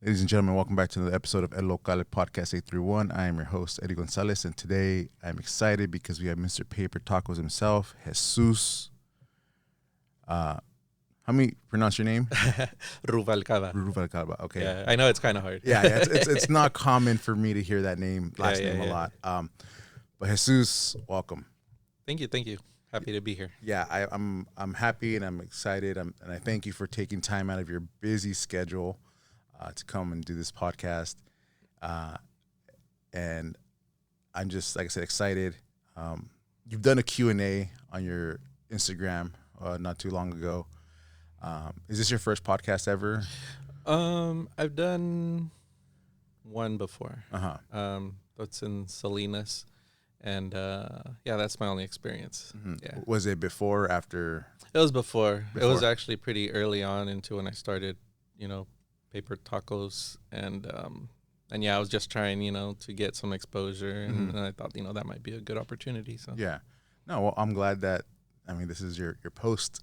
Ladies and gentlemen, welcome back to another episode of El Local Podcast 831. I am your host, Eddie Gonzalez, and today I'm excited because we have Mr. Paper Tacos himself, Jesus. How many pronounce your name? Ruvalcaba. Ruvalcaba. Okay. Yeah, I know it's kind of hard. Yeah, it's not common for me to hear that last name a lot. But Jesus, welcome. Thank you. Happy to be here. Yeah, I'm happy and I'm excited. And I thank you for taking time out of your busy schedule to come and do this podcast. And I'm just, like I said, excited. You've done a Q&A on your Instagram not too long ago. Is this your first podcast ever? I've done one before. That's in Salinas. And that's my only experience. Mm-hmm. Yeah. Was it before or after? It was before. It was actually pretty early on into when I started, Paper Tacos. And I was just trying, to get some exposure. And I thought, that might be a good opportunity. So yeah. No, well, I'm glad that, this is your post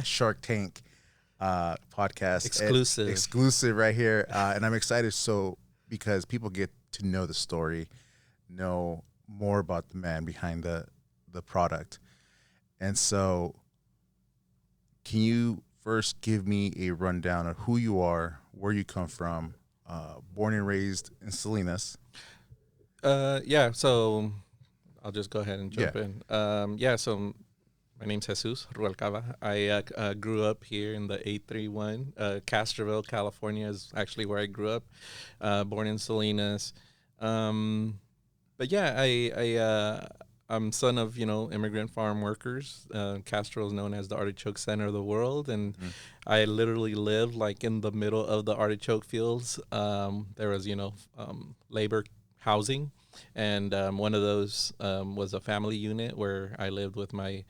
Shark Tank podcast. Exclusive right here. And I'm excited because people get to know the story, know more about the man behind the product. And so can you first give me a rundown of who you are, where you come from, born and raised in Salinas? So I'll just go ahead and jump in. So my name's Jesus Ruvalcaba. I grew up here in the 831. Castroville, California is actually where I grew up. Born in Salinas. I'm son of, immigrant farm workers. Castroville is known as the artichoke center of the world. And I literally lived like in the middle of the artichoke fields. There was, labor housing. And one of those was a family unit where I lived with my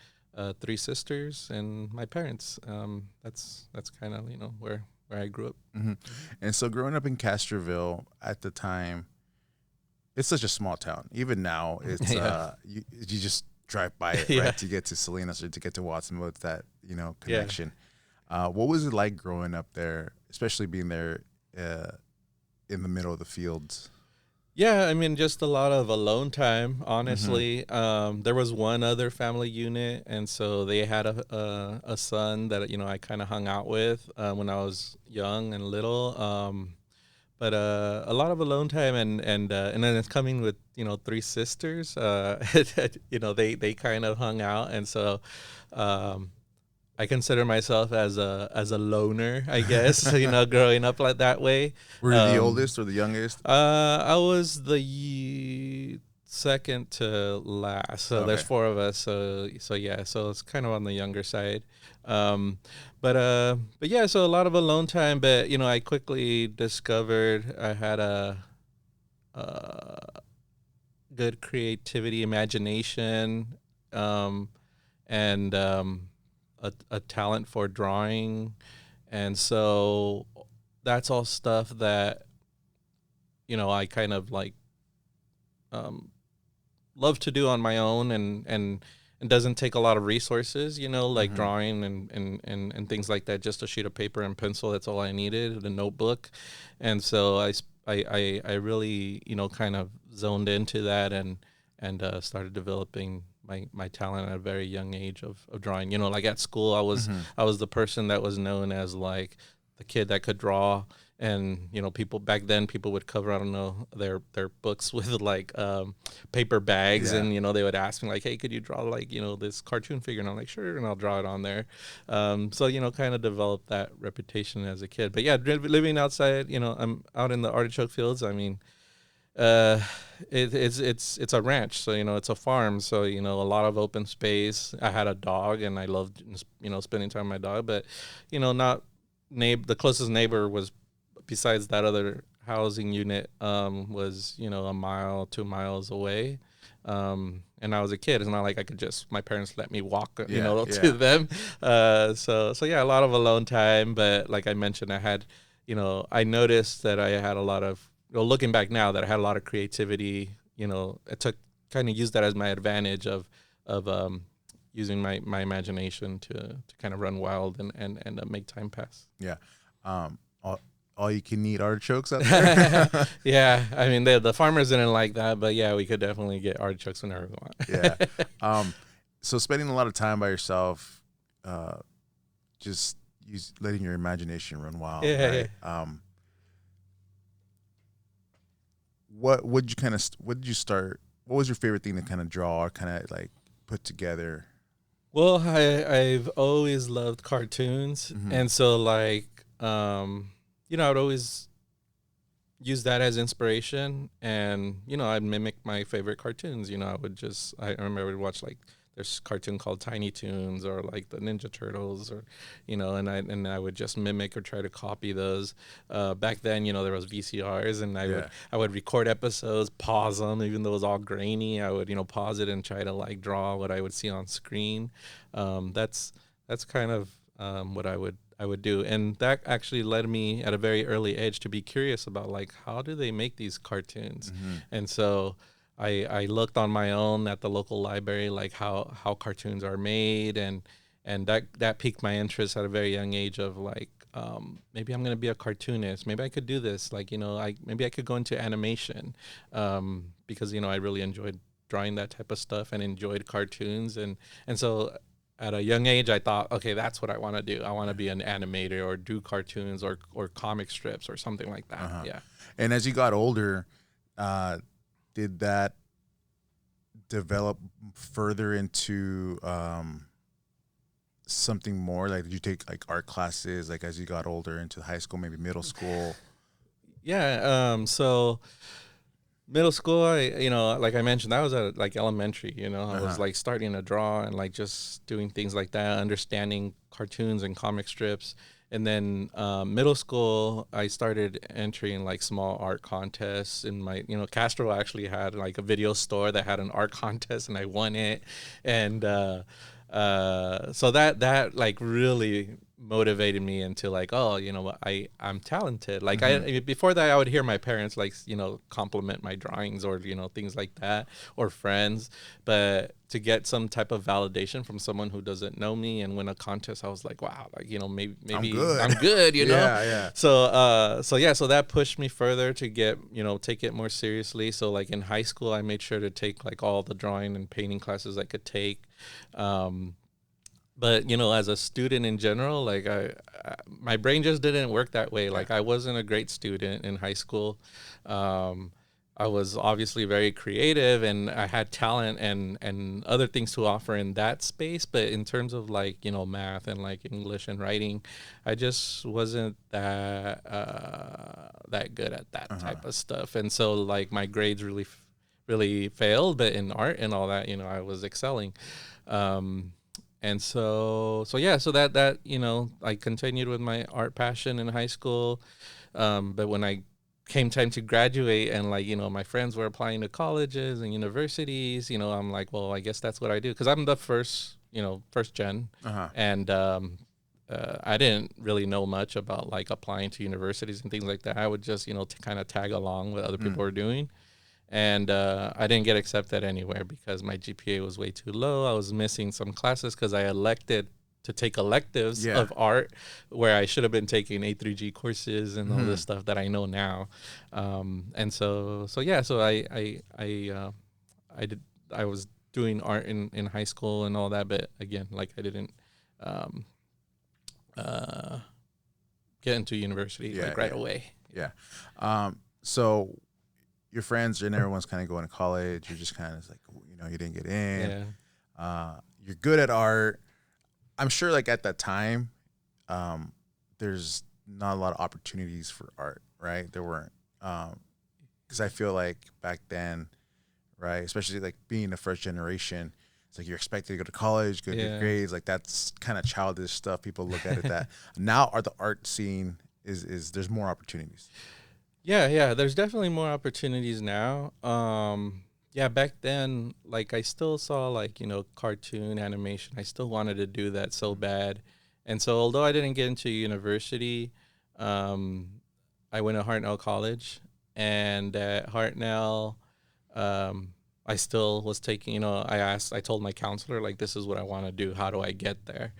three sisters and my parents. That's kind of, where I grew up. Mm-hmm. And so growing up in Castroville at the time, it's such a small town. Even now, it's you just drive by it, right, to get to Salinas or to get to Watsonville. It's that, connection. Yeah. What was it like growing up there, especially being there in the middle of the fields? Yeah, just a lot of alone time, honestly. There was one other family unit, and so they had a son that, I kind of hung out with when I was young and little. But a lot of alone time, and then it's coming with, three sisters. They kind of hung out, and so I consider myself as a loner, I guess. Growing up like that way. Were you the oldest or the youngest? I was the second to last. So there's four of us. So it's kind of on the younger side. So a lot of alone time. But I quickly discovered I had a good creativity, imagination, and a talent for drawing. And so that's all stuff that, I kind of like love to do on my own, and doesn't take a lot of resources, like drawing and things like that. Just a sheet of paper and pencil. That's all I needed, a notebook. And so I really, kind of zoned into that and started developing my talent at a very young age of drawing. Like at school, I was the person that was known as like the kid that could draw. And, people back then, people would cover, I don't know, their books with like paper bags. Yeah. And, they would ask me like, hey, could you draw like, this cartoon figure? And I'm like, sure. And I'll draw it on there. So, kind of developed that reputation as a kid. But yeah, living outside, I'm out in the artichoke fields. It's a ranch, so it's a farm, so a lot of open space. I had a dog, and I loved spending time with my dog, but not the closest neighbor was, besides that other housing unit, was a mile, 2 miles away. And I was a kid. It's not like I could my parents let me walk, to them. So a lot of alone time. But like I mentioned, I had, I noticed that I had a lot of, looking back now, that I had a lot of creativity. I kind of used that as my advantage of using my imagination to kind of run wild and make time pass. Yeah. all you can eat artichokes out there. Yeah, I mean the farmers didn't like that, but yeah, we could definitely get artichokes whenever we want. Yeah. So spending a lot of time by yourself, just letting your imagination run wild, right? Yeah. What would you what did you start? What was your favorite thing to kind of draw or kind of like put together? Well, I've always loved cartoons, and so like you know, I'd always use that as inspiration, and you know, I'd mimic my favorite cartoons. You know, I remember I would watch like there's a cartoon called Tiny Toons or like the Ninja Turtles, or you know, and I would just mimic or try to copy those. Back then, you know, there was VCRs, and I would record episodes, pause them, even though it was all grainy. I would, you know, pause it and try to like draw what I would see on screen. That's kind of what I would do, and that actually led me at a very early age to be curious about like how do they make these cartoons, and so. I looked on my own at the local library, like how cartoons are made, and that piqued my interest at a very young age of like, maybe I'm going to be a cartoonist. Maybe I could do this. Like, you know, maybe I could go into animation, because, you know, I really enjoyed drawing that type of stuff and enjoyed cartoons. And so at a young age, I thought, okay, that's what I want to do. I want to be an animator or do cartoons or comic strips or something like that. Yeah. And as you got older, did that develop further into something more? Like, did you take like art classes, like as you got older into high school, maybe middle school? Yeah. So middle school, you know, like I mentioned, that was at like elementary, you know, I was like starting to draw and like just doing things like that, understanding cartoons and comic strips. And then middle school, I started entering like small art contests. In my, you know, Castro actually had like a video store that had an art contest, and I won it. And so that like really motivated me into like, oh, you know what, I'm talented. Like before that, I would hear my parents like, you know, compliment my drawings or, you know, things like that, or friends. But to get some type of validation from someone who doesn't know me and win a contest, I was like, wow, like, you know, maybe I'm good, you know? Yeah. So that pushed me further to get, you know, take it more seriously. So like in high school, I made sure to take like all the drawing and painting classes I could take. But, you know, as a student in general, like my brain just didn't work that way. Like I wasn't a great student in high school. I was obviously very creative, and I had talent and other things to offer in that space. But in terms of like, you know, math and like English and writing, I just wasn't that good at that type of stuff. And so like my grades really failed. But in art and all that, you know, I was excelling. And so that, you know, I continued with my art passion in high school. But when I came time to graduate and like, you know, my friends were applying to colleges and universities, you know, I'm like, well, I guess that's what I do. 'Cause I'm the first gen. And, I didn't really know much about like applying to universities and things like that. I would just, you know, kind of tag along what other people were doing. And I didn't get accepted anywhere because my GPA was way too low. I was missing some classes because I elected to take electives of art where I should have been taking A3G courses and all this stuff that I know now. And so I was doing art in high school and all that, but again, like I didn't get into university right away. Yeah. So your friends and everyone's kind of going to college. You're just kind of like, you know, you didn't get in. You're good at art. I'm sure like at that time, there's not a lot of opportunities for art, right? There weren't. Because I feel like back then, right, especially like being the first generation, it's like you're expected to go to college, get good grades. Like that's kind of childish stuff. People look at it that. Now the art scene is there's more opportunities. Yeah, there's definitely more opportunities now. Back then, like I still saw like, you know, cartoon animation. I still wanted to do that so bad. And so although I didn't get into university, I went to Hartnell College, and at Hartnell, I still was taking, I told my counselor, like, this is what I want to do. How do I get there?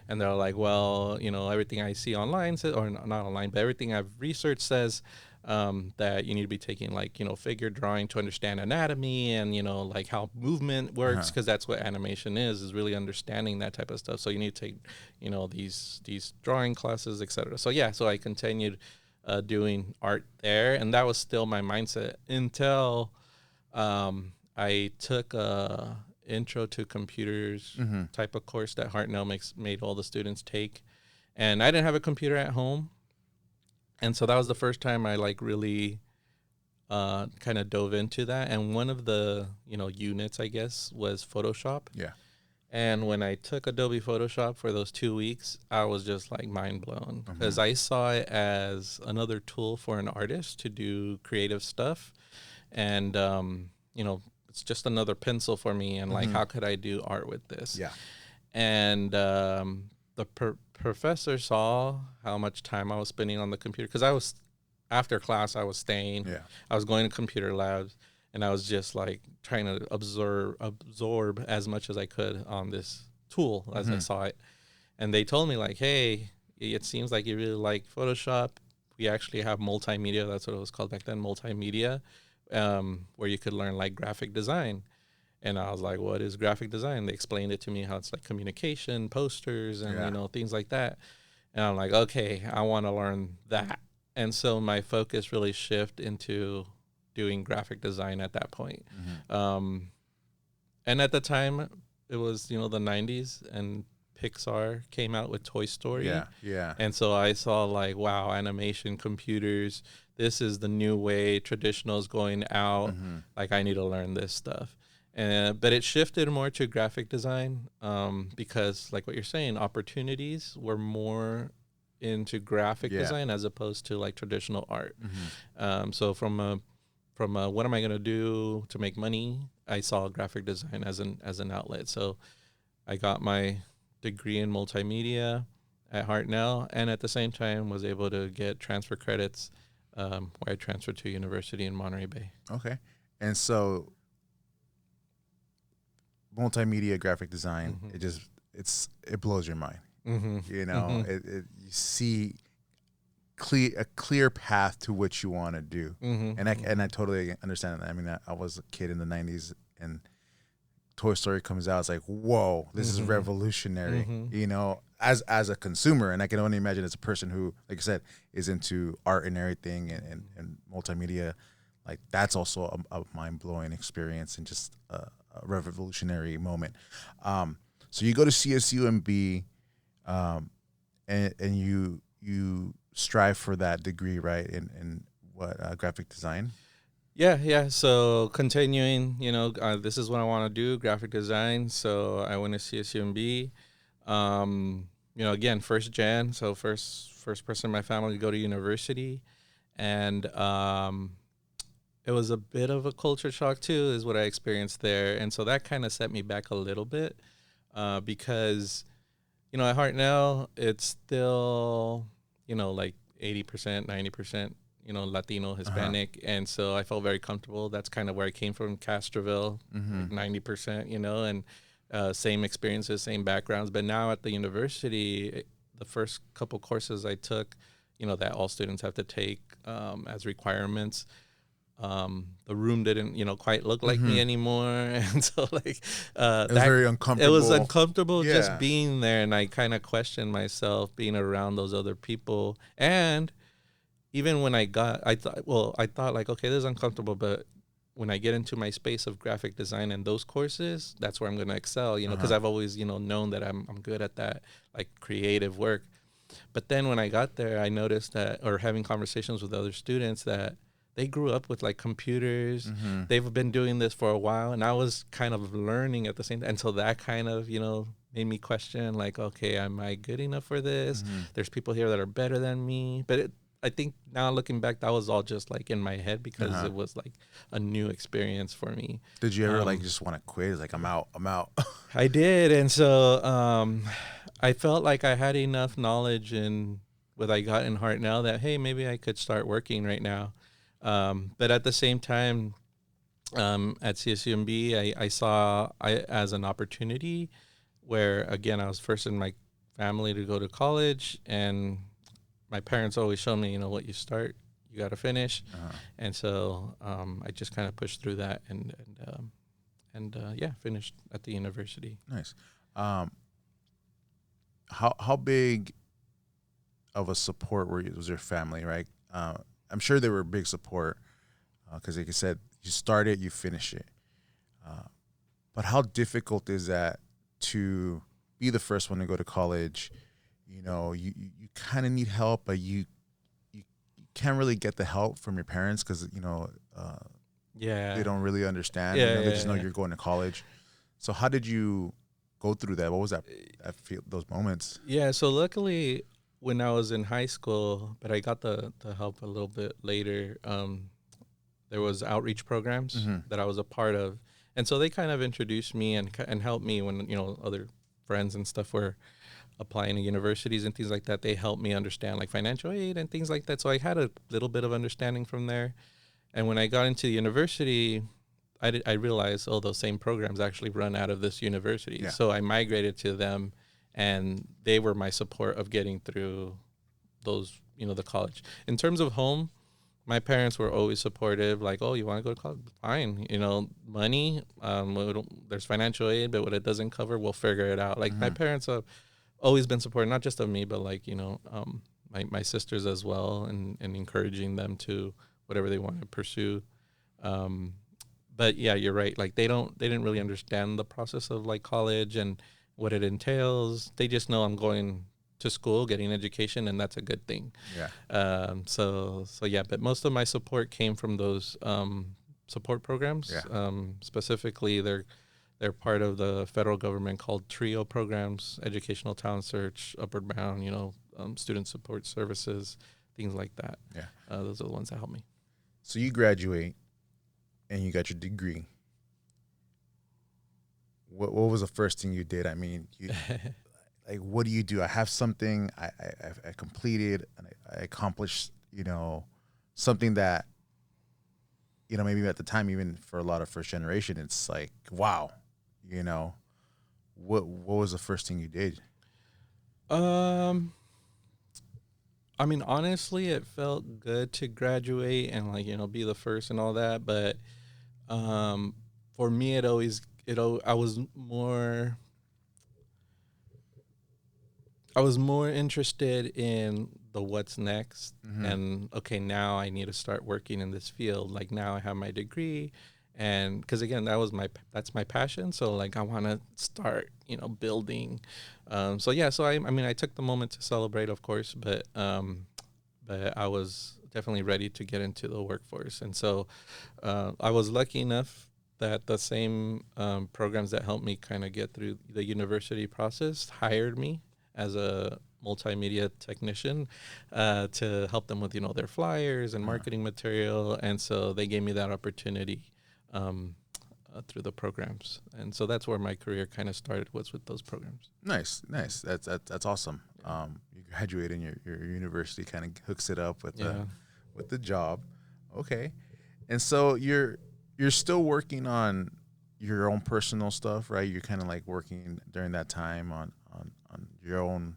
And they're like, well, everything I see online says, or not online, but everything I've researched says that you need to be taking like, figure drawing to understand anatomy and, like how movement works. Cause that's what animation is really understanding that type of stuff. So you need to take, these drawing classes, etc. So yeah, so I continued doing art there, and that was still my mindset until I took a intro to computers type of course that Hartnell made all the students take, and I didn't have a computer at home, and so that was the first time I like really kind of dove into that. And one of the units, I guess, was Photoshop. Yeah. And when I took Adobe Photoshop for those 2 weeks, I was just like mind blown because I saw it as another tool for an artist to do creative stuff, and it's just another pencil for me. And like, how could I do art with this? Yeah. And the professor saw how much time I was spending on the computer, because after class, I was staying. Yeah. I was going to computer labs, and I was just like trying to absorb as much as I could on this tool as I saw it. And they told me like, hey, it seems like you really like Photoshop. We actually have multimedia. That's what it was called back then, multimedia. Where you could learn like graphic design. And I was like, what is graphic design? They explained it to me, how it's like communication, posters, and things like that. And I'm like, okay, I want to learn that. And so my focus really shifted into doing graphic design at that point. And at the time, it was the 90s, and Pixar came out with Toy Story. Yeah. And so I saw like, wow, animation, computers, this is the new way. Traditional is going out. Like, I need to learn this stuff. But it shifted more to graphic design because, like what you're saying, opportunities were more into graphic design as opposed to like traditional art. So from what am I going to do to make money, I saw graphic design as an outlet. So I got my degree in multimedia at Hartnell, and at the same time was able to get transfer credits where I transferred to a university in Monterey Bay. Okay. And so multimedia graphic design, it blows your mind. You see a clear path to what you want to do. And I totally understand that. I mean, I was a kid in the 90s, and Toy Story comes out, it's like, whoa, this is revolutionary, as a consumer. And I can only imagine as a person who, like I said, is into art and everything and multimedia, like that's also a mind-blowing experience and just a revolutionary moment. So you go to CSUMB, and you strive for that degree, right? In what, graphic design? Yeah. So continuing, this is what I want to do, graphic design. So I went to CSUMB. Again, first gen. So first person in my family to go to university, and it was a bit of a culture shock too, is what I experienced there, and so that kind of set me back a little bit because at Hartnell it's still like 80%, 90%. Latino, Hispanic. And so I felt very comfortable. That's kind of where I came from, Castroville, like 90%, and same experiences, same backgrounds. But now at the university, the first couple courses I took, that all students have to take as requirements, the room didn't, quite look like me anymore. And so like, it was very uncomfortable. It was uncomfortable just being there. And I kind of questioned myself being around those other people. And even when I thought like, okay, this is uncomfortable, but when I get into my space of graphic design and those courses, that's where I'm going to excel, because I've always, known that I'm good at that, like creative work. But then when I got there, I noticed that, or having conversations with other students, that they grew up with like computers. They've been doing this for a while, and I was kind of learning at the same time. And so that kind of, made me question like, okay, am I good enough for this? There's people here that are better than me. But I think now looking back, that was all just like in my head because it was like a new experience for me. Did you ever like just want to quit? Like, I'm out. I did. And so I felt like I had enough knowledge in what I got in Hartnell that, hey, maybe I could start working right now. But at the same time, At CSUMB, I saw as an opportunity where, again, I was first in my family to go to college, and my parents always showed me, what you start, you got to finish. And so I just kind of pushed through that and finished at the university. Nice. How big of a support was your family, right? I'm sure they were a big support because, like you said, you start it, you finish it. But how difficult is that to be the first one to go to college? You kind of need help, but you can't really get the help from your parents because they don't really understand. They just know you're going to college. So how did you go through that? What was that feel, those moments? Yeah, so luckily when I was in high school, but I got the help a little bit later, there was outreach programs that I was a part of. And so they kind of introduced me and helped me when, other friends and stuff were applying to universities and things like that. They helped me understand like financial aid and things like that. So I had a little bit of understanding from there. And when I got into the university, I realized, those same programs actually run out of this university. Yeah. So I migrated to them, and they were my support of getting through those, the college. In terms of home, my parents were always supportive. Like, you want to go to college? Fine. Money, there's financial aid, but what it doesn't cover, we'll figure it out. Like my parents have always been supportive, not just of me, but like, my sisters as well, and encouraging them to whatever they want to pursue. But yeah, you're right. Like they didn't really understand the process of like college and what it entails. They just know I'm going to school, getting an education, and that's a good thing. Yeah. So yeah, but most of my support came from those support programs. Yeah. Specifically, they're part of the federal government called TRIO programs, Educational Talent Search, Upward Bound, student support services, things like that. Yeah. Those are the ones that help me. So you graduate and you got your degree. What was the first thing you did? I mean, like, what do you do? I have something I completed and I accomplished, something that, maybe at the time, even for a lot of first generation, it's like, wow, what was the first thing you did? I mean, honestly, it felt good to graduate and like, be the first and all that. But for me, I was more interested in the what's next. And okay, now I need to start working in this field. Like now I have my degree, and because again, that's my passion. So like I want to start, building. So I mean, I took the moment to celebrate, of course, but I was definitely ready to get into the workforce. And so I was lucky enough that the same programs that helped me kind of get through the university process hired me as a multimedia technician to help them with, their flyers and marketing material. And so they gave me that opportunity through the programs. And so that's where my career kind of started, was with those programs. Nice. That's awesome. You graduate and your university kind of hooks it up with the job. Okay. And so you're still working on your own personal stuff, right? You're kind of like working during that time on your own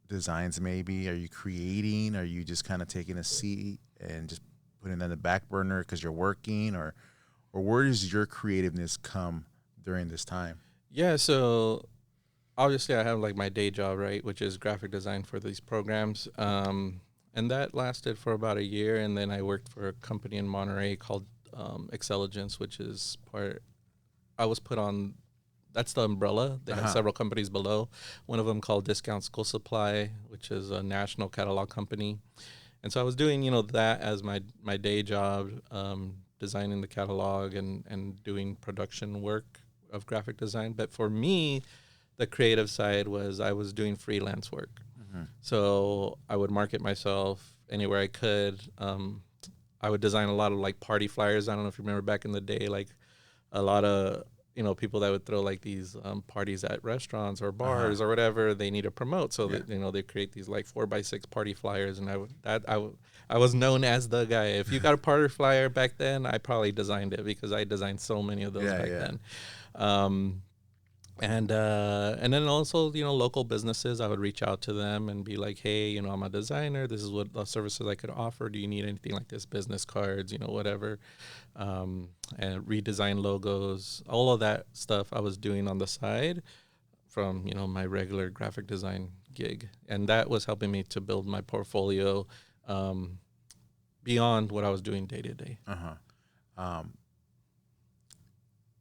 designs, maybe. Are you creating? Are you just kind of taking a seat and just putting it on the back burner because you're working, or where does your creativeness come during this time? Yeah, so obviously I have like my day job, right, which is graphic design for these programs. And that lasted for about a year, and then I worked for a company in Monterey called Excelligence, which is I was put on, that's the umbrella. They have several companies below. One of them called Discount School Supply, which is a national catalog company. And so I was doing, that as my day job, designing the catalog and doing production work of graphic design. But for me, the creative side was I was doing freelance work. So I would market myself anywhere I could. I would design a lot of like party flyers. I don't know if you remember back in the day, like a lot of people that would throw like these parties at restaurants or bars or whatever they need to promote. So that, they create these like 4x6 party flyers, and I was known as the guy. If you got a party flyer back then, I probably designed it because I designed so many of those back then. And then also, local businesses, I would reach out to them and be like, hey, I'm a designer. This is what the services I could offer. Do you need anything like this? Business cards, whatever. And redesign logos, all of that stuff I was doing on the side from, my regular graphic design gig. And that was helping me to build my portfolio beyond what I was doing day to day.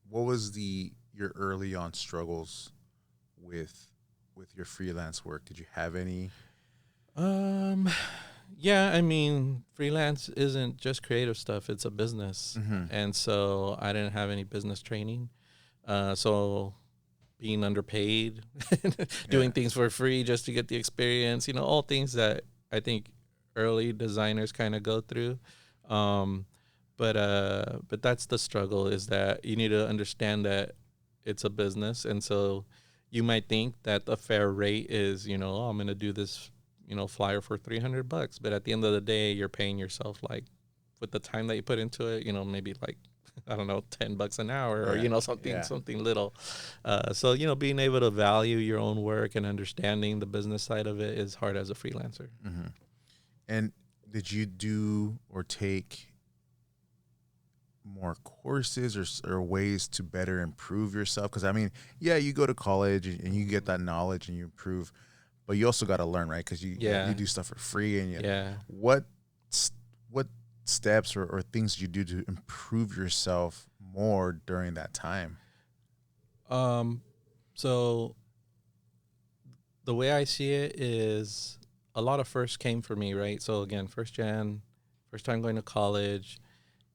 What was your early on struggles with your freelance work? Did you have any? Yeah, I mean, freelance isn't just creative stuff, it's a business. And so I didn't have any business training. So being underpaid, doing things for free just to get the experience, all things that I think early designers kind of go through. But that's the struggle, is that you need to understand that it's a business. And so you might think that the fair rate is, I'm going to do this, flyer for $300, but at the end of the day, you're paying yourself, like, with the time that you put into it, maybe like, I don't know, $10 an hour or, something little. So, being able to value your own work and understanding the business side of it is hard as a freelancer. And did you do or take more courses or ways to better improve yourself? Because I mean, you go to college and you get that knowledge and you improve, but you also got to learn, right? Because you do stuff for free. And what steps or things you do to improve yourself more during that time? So the way I see it is a lot of first came for me, right? So again, first time going to college.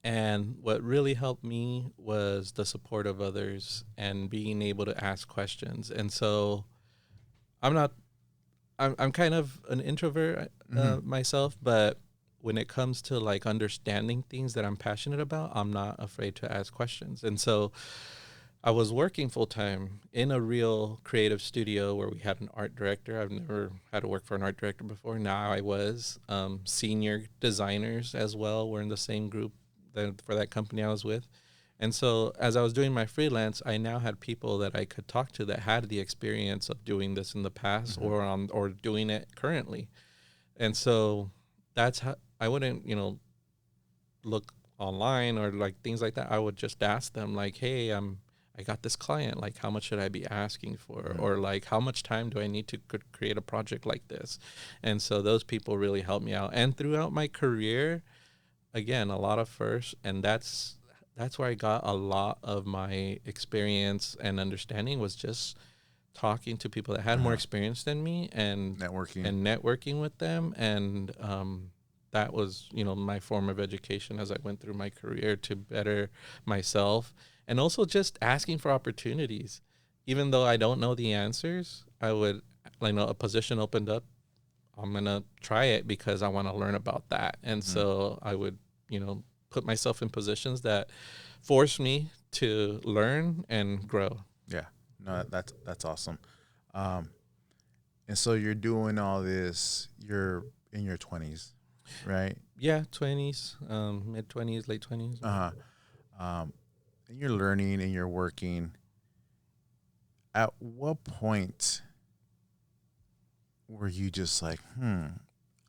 And what really helped me was the support of others and being able to ask questions. And so I'm kind of an introvert myself, but when it comes to like understanding things that I'm passionate about, I'm not afraid to ask questions. And so I was working full time in a real creative studio where we had an art director. I've never had to work for an art director before. Now I was. Senior designers as well were in the same group for that company I was with. And so as I was doing my freelance, I now had people that I could talk to that had the experience of doing this in the past or doing it currently. And so that's how I wouldn't, look online or like things like that. I would just ask them like, hey, I got this client, like how much should I be asking for? Or like how much time do I need to create a project like this? And so those people really helped me out. And throughout my career, again, a lot of firsts, and that's where I got a lot of my experience and understanding, was just talking to people that had more experience than me and networking with them. And that was, my form of education as I went through my career to better myself. And also just asking for opportunities. Even though I don't know the answers, I would, a position opened up, I'm going to try it because I want to learn about that. And so I would, put myself in positions that force me to learn and grow. Yeah, no, that's awesome. And so you're doing all this, you're in your 20s, right? Yeah, 20s, mid 20s, late 20s. And you're learning and you're working. At what point were you just like,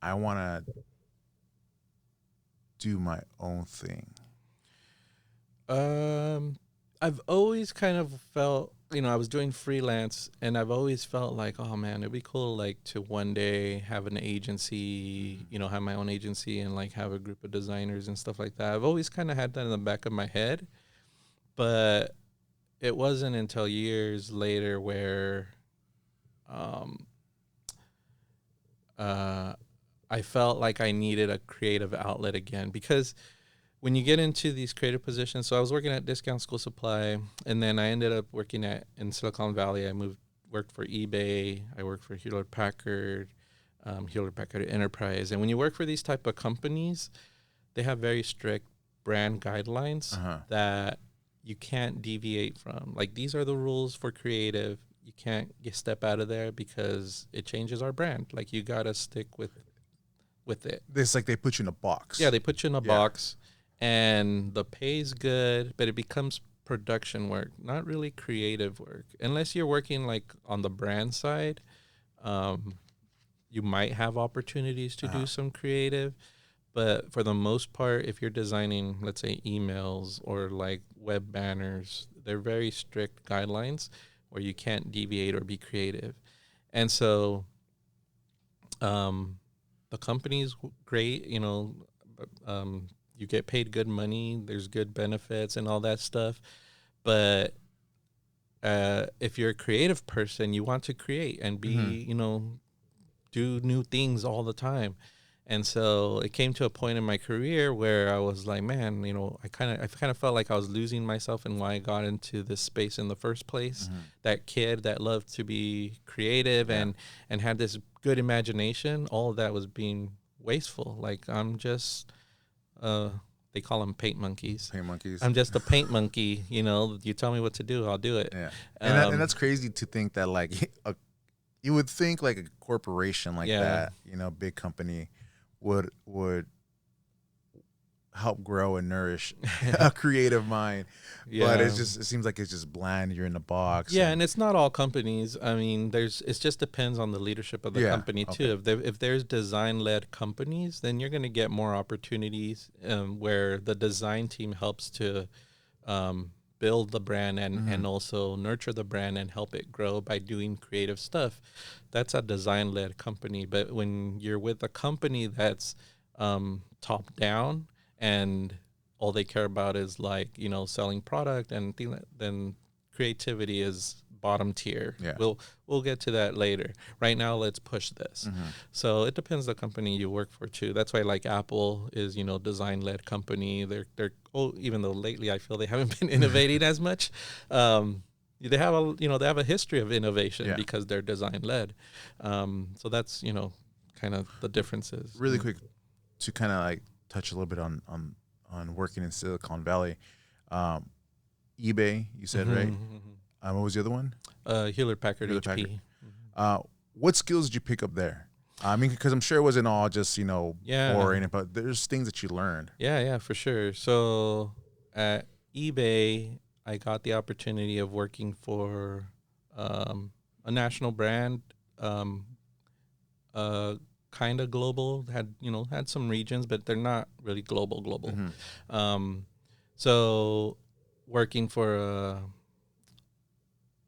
I want to do my own thing? I've always kind of felt, I was doing freelance, and I've always felt like, oh man, it'd be cool, like, to one day have an agency, have my own agency and like have a group of designers and stuff like that. I've always kind of had that in the back of my head, but it wasn't until years later where, I felt like I needed a creative outlet again, because when you get into these creative positions, so I was working at Discount School Supply, and then I ended up working in Silicon Valley. I worked for eBay. I worked for Hewlett Packard Enterprise. And when you work for these type of companies, they have very strict brand guidelines that you can't deviate from. Like, these are the rules for creative. You can't step out of there because it changes our brand. Like, you got to stick with it. It's like they put you in a box. Yeah, they put you in a box, and the pay's good, but it becomes production work, not really creative work. Unless you're working like on the brand side, you might have opportunities to do some creative. But for the most part, if you're designing, let's say, emails or like web banners, they're very strict guidelines where you can't deviate or be creative. And so the company's great, you know, you get paid good money, there's good benefits and all that stuff. But if you're a creative person, you want to create and be, you know, do new things all the time. And so it came to a point in my career where I was like, man, you know, I kind of felt like I was losing myself in why I got into this space in the first place. That kid that loved to be creative and had this good imagination, all of that was being wasteful. Like, I'm just, they call them paint monkeys. Paint monkeys. I'm just a paint monkey. You know, you tell me what to do, I'll do it. Yeah. And that's crazy to think that, like, you would think like a corporation like that, you know, big company would help grow and nourish a creative mind. But it seems like it's just bland. You're in the box. Yeah, and it's not all companies. I mean, it just depends on the leadership of the company too. If there's design-led companies, then you're going to get more opportunities where the design team helps to build the brand and also nurture the brand and help it grow by doing creative stuff. That's a design-led company. But when you're with a company that's top down and all they care about is, like, you know, selling product and then creativity is bottom tier. Yeah. We'll get to that later. Right now, let's push this. So it depends the company you work for too. That's why, like, Apple is, you know, design-led company. They're even though lately I feel they haven't been innovating as much. They have a history of innovation because they're design-led. So that's, you know, kind of the differences. Really quick to kind of like touch a little bit on working in Silicon Valley. eBay, you said, right? What was the other one? Hewlett-Packard HP. What skills did you pick up there? I mean, because I'm sure it wasn't all just, you know, boring, but there's things that you learned. Yeah, for sure. So at eBay, I got the opportunity of working for a national brand, kind of global, had some regions, but they're not really global. So working for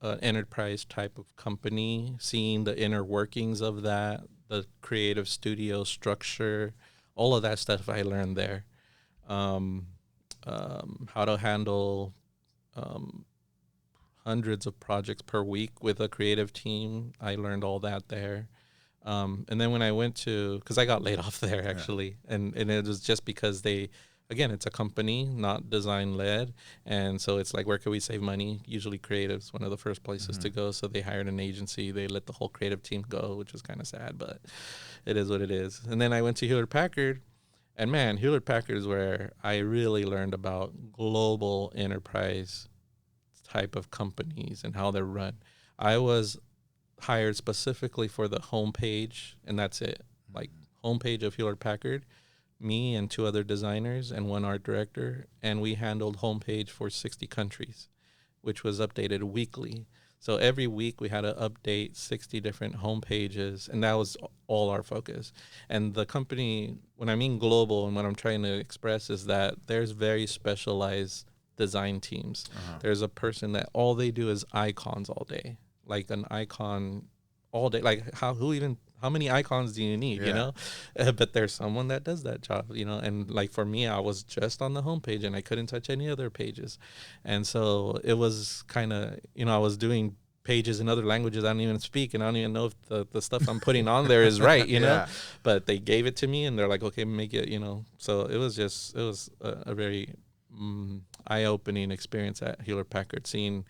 an enterprise type of company, seeing the inner workings of that, the creative studio structure, all of that stuff I learned there. How to handle hundreds of projects per week with a creative team, I learned all that there. And then when I went to, because I got laid off there actually, and it was just because it's a company, not design-led, and so it's like, where can we save money? Usually creative's one of the first places to go, so they hired an agency. They let the whole creative team go, which was kind of sad, but it is what it is. And then I went to Hewlett-Packard, and man, Hewlett-Packard is where I really learned about global enterprise type of companies and how they're run. I was hired specifically for the homepage, and that's it. Like, homepage of Hewlett-Packard, me and 2 other designers and 1 art director, and we handled homepage for 60 countries, which was updated weekly. So every week we had to update 60 different homepages, and that was all our focus. And the company, when I mean global, and what I'm trying to express is that there's very specialized design teams. There's a person that all they do is icons all day, like an icon all day. Like, how many icons do you need, you know? But there's someone that does that job, you know? And like, for me, I was just on the homepage and I couldn't touch any other pages. And so it was kind of, you know, I was doing pages in other languages I don't even speak, and I don't even know if the stuff I'm putting on there is right, you know? But they gave it to me and they're like, okay, make it, you know? So it was a very eye-opening experience at Hewlett-Packard, seeing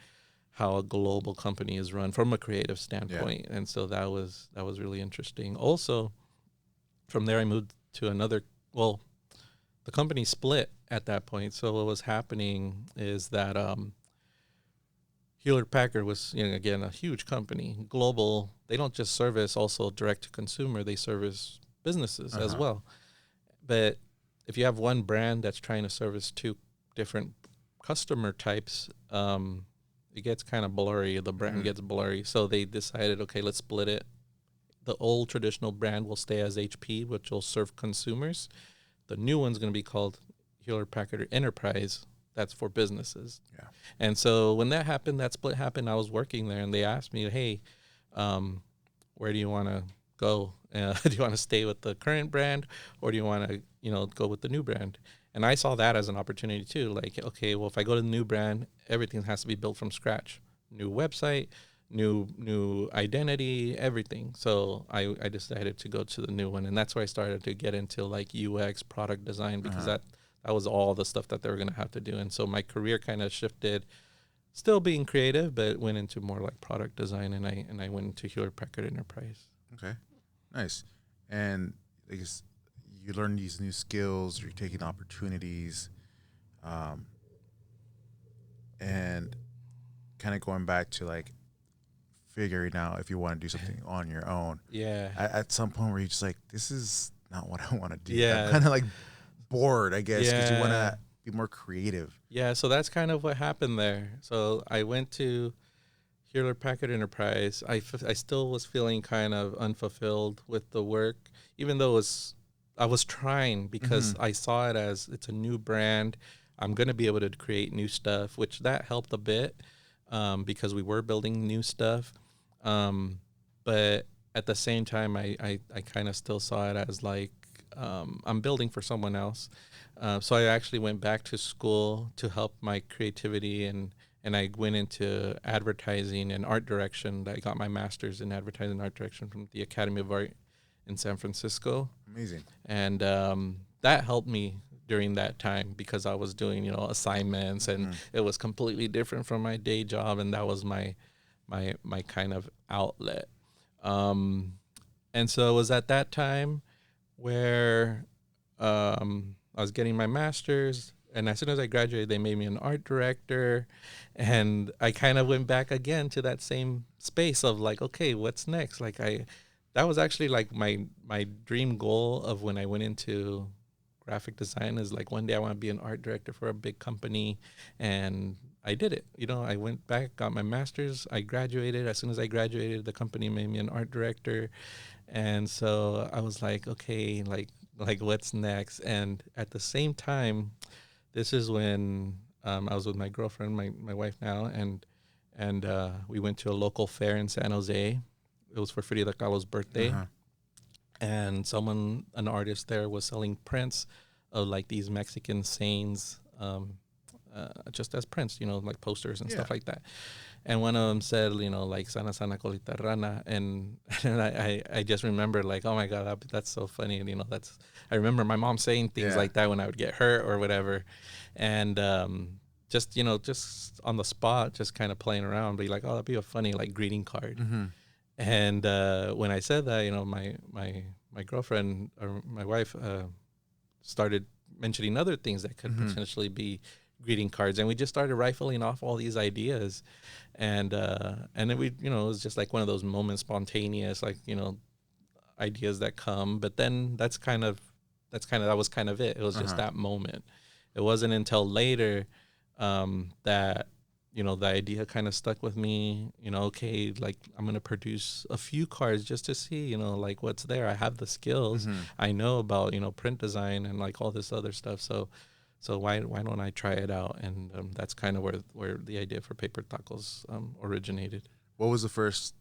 how a global company is run from a creative standpoint. And so that was really interesting. Also, from there I moved to the company split at that point. So what was happening is that Hewlett Packard was, again, a huge company, global. They don't just service also direct to consumer; they service businesses as well. But if you have one brand that's trying to service two different customer types, it gets kind of blurry. The brand gets blurry. So they decided, okay, let's split it. The old traditional brand will stay as HP, which will serve consumers. The new one's going to be called Hewlett Packard Enterprise. That's for businesses. Yeah. And so when that happened, that split happened, I was working there, and they asked me, hey, where do you want to go? Do you want to stay with the current brand, or do you want to, go with the new brand? And I saw that as an opportunity too. Like, okay, well, if I go to the new brand, everything has to be built from scratch. New website, new identity, everything. So I decided to go to the new one, and that's where I started to get into like UX, product design, because that was all the stuff that they were going to have to do. And so my career kind of shifted, still being creative, but went into more like product design, and I went into Hewlett Packard Enterprise. Okay, nice. And I guess you learn these new skills, you're taking opportunities, and kind of going back to like figuring out if you want to do something on your own. Yeah. At some point where you're just like, this is not what I want to do. Yeah. I'm kind of like bored, I guess, because you want to be more creative. Yeah. So that's kind of what happened there. So I went to Hewlett Packard Enterprise. I still was feeling kind of unfulfilled with the work, even though I was trying, because I saw it as it's a new brand. I'm going to be able to create new stuff, which that helped a bit because we were building new stuff. But at the same time, I kind of still saw it as like I'm building for someone else. So I actually went back to school to help my creativity, and I went into advertising and art direction. I got my master's in advertising and art direction from the Academy of Art in San Francisco. Amazing. And that helped me during that time, because I was doing, assignments, and it was completely different from my day job, and that was my kind of outlet. And so it was at that time where I was getting my master's, and as soon as I graduated, they made me an art director, and I kind of went back again to that same space of like, okay, what's next? Like that was actually like my dream goal of when I went into graphic design, is like one day I want to be an art director for a big company, and I did it. I went back, got my master's, I graduated. As soon as I graduated, the company made me an art director, and so I was like, okay, like what's next? And at the same time, this is when I was with my girlfriend, my wife now, and we went to a local fair in San Jose. It was for Frida Kahlo's birthday. And an artist there, was selling prints of like these Mexican saints, just as prints, like posters and stuff like that. And one of them said, like Sana Sana Colita Rana. And I just remember like, oh my God, that's so funny. And, I remember my mom saying things like that when I would get hurt or whatever. And just on the spot, just kind of playing around, be like, oh, that'd be a funny like greeting card. And when I said that, my girlfriend or my wife started mentioning other things that could potentially be greeting cards, and we just started rifling off all these ideas, and then we, it was just like one of those moments, spontaneous, like ideas that come. But then that was kind of it. It was just that moment. It wasn't until later that the idea kind of stuck with me, okay, like I'm going to produce a few cards just to see, like what's there. I have the skills. I know about, print design and like all this other stuff. So why don't I try it out? And that's kind of where the idea for Paper Tacos originated. What was the first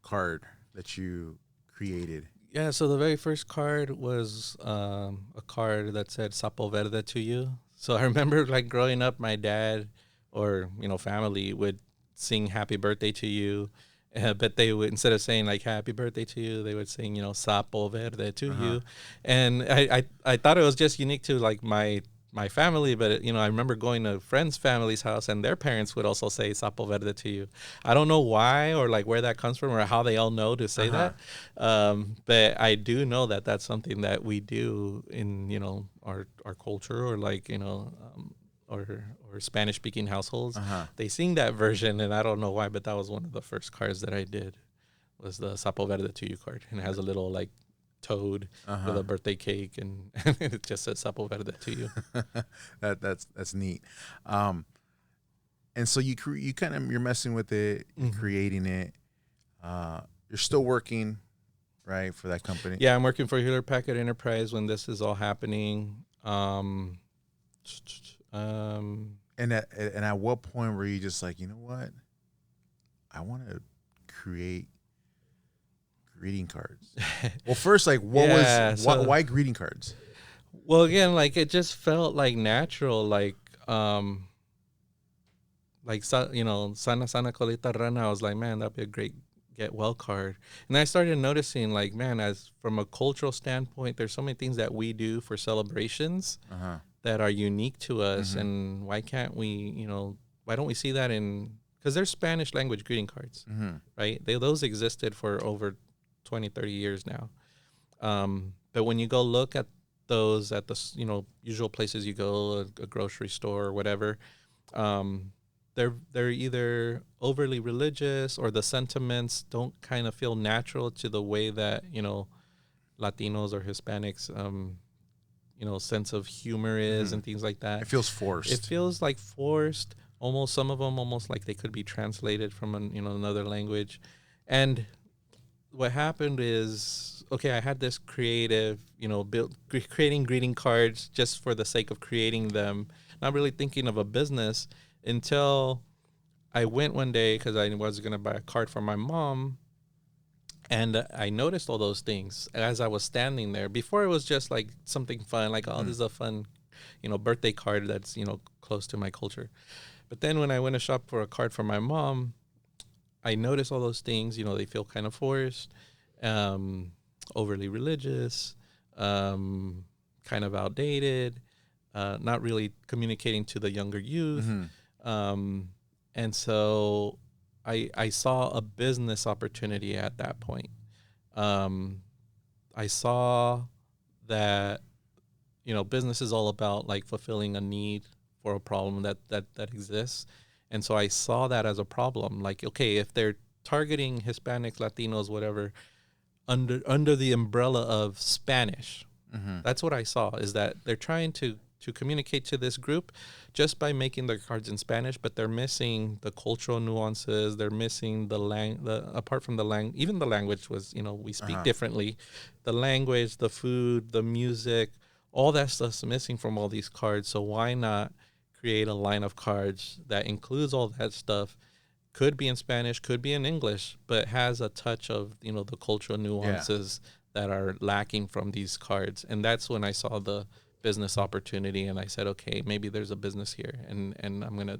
card that you created? Yeah, so the very first card was a card that said Sapo Verde to you. So I remember like growing up, my dad or, family would sing happy birthday to you. But they would, instead of saying like happy birthday to you, they would sing, Sapo Verde to you. And I thought it was just unique to like my my family, but I remember going to friends' family's house, and their parents would also say "sapo verde" to you. I don't know why or like where that comes from or how they all know to say that, but I do know that that's something that we do in our culture, or like or Spanish speaking households. They sing that version, and I don't know why, but that was one of the first cards that I did, was the "sapo verde" to you card, and it has a little like toad with a birthday cake, and it just says "sapo verde" to you. That's neat. And so you're messing with it, you're creating it. You're still working, right, for that company? Yeah, I'm working for Hewlett Packard Enterprise when this is all happening. And at what point were you just like, you know what, I want to create greeting cards? Well, first, like, why greeting cards? Well, again, like, it just felt like natural, like sana sana colita rana. I was like, man, that'd be a great get well card. And I started noticing, like, man, as from a cultural standpoint, there's so many things that we do for celebrations that are unique to us, and why can't we, why don't we see that because there's Spanish language greeting cards, right? Those existed for over 20, 30 years now. But when you go look at those at the usual places you go, a grocery store or whatever, they're either overly religious, or the sentiments don't kind of feel natural to the way that Latinos or Hispanics sense of humor is, and things like that. It feels forced. It feels like forced. Almost, some of them almost like they could be translated from another language. And what happened is, okay, I had this creative, creating greeting cards just for the sake of creating them, not really thinking of a business, until I went one day because I was going to buy a card for my mom. And I noticed all those things as I was standing there. Before, it was just like something fun, like, oh, this is a fun, birthday card that's, close to my culture. But then when I went to shop for a card for my mom, I noticed all those things. They feel kind of forced, overly religious, kind of outdated, not really communicating to the younger youth. And so I saw a business opportunity at that point. I saw that, business is all about like fulfilling a need for a problem that exists. And so I saw that as a problem. Like, okay, if they're targeting Hispanics, Latinos, whatever, under the umbrella of Spanish, that's what I saw, is that they're trying to communicate to this group just by making their cards in Spanish, but they're missing the cultural nuances. They're missing apart from even the language was, we speak differently. The language, the food, the music, all that stuff's missing from all these cards. So why not create a line of cards that includes all that stuff? Could be in Spanish, could be in English, but has a touch of, the cultural nuances that are lacking from these cards. And that's when I saw the business opportunity, and I said, okay, maybe there's a business here, and I'm going to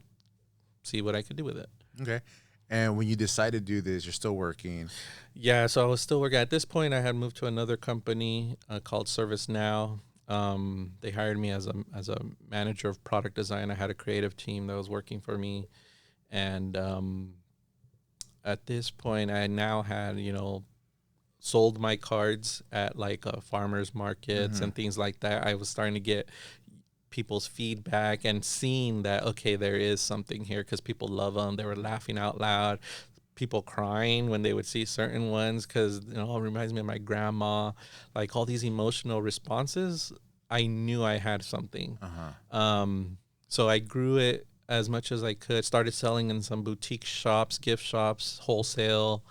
see what I could do with it. Okay. And when you decided to do this, you're still working? Yeah, so I was still working. At this point, I had moved to another company called ServiceNow. They hired me as a manager of product design. I had a creative team that was working for me. And at this point, I now had, sold my cards at like farmers markets and things like that. I was starting to get people's feedback and seeing that, okay, there is something here, because people love them. They were laughing out loud, people crying when they would see certain ones, because it reminds me of my grandma. Like, all these emotional responses, I knew I had something. So I grew it as much as I could. Started selling in some boutique shops, gift shops, wholesale.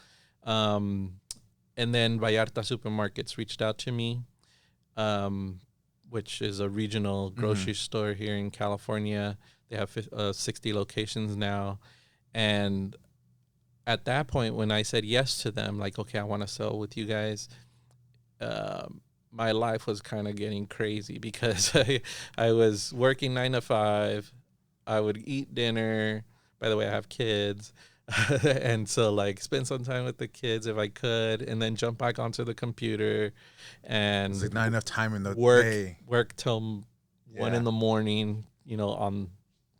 And then Vallarta Supermarkets reached out to me, which is a regional grocery store here in California. They have 60 locations now. And at that point, when I said yes to them, like, okay, I want to sell with you guys, my life was kind of getting crazy, because I was working 9 to 5. I would eat dinner. By the way, I have kids. And so, like, spend some time with the kids if I could, and then jump back onto the computer and it's like not enough time in the work day. Work till 1 in the morning, on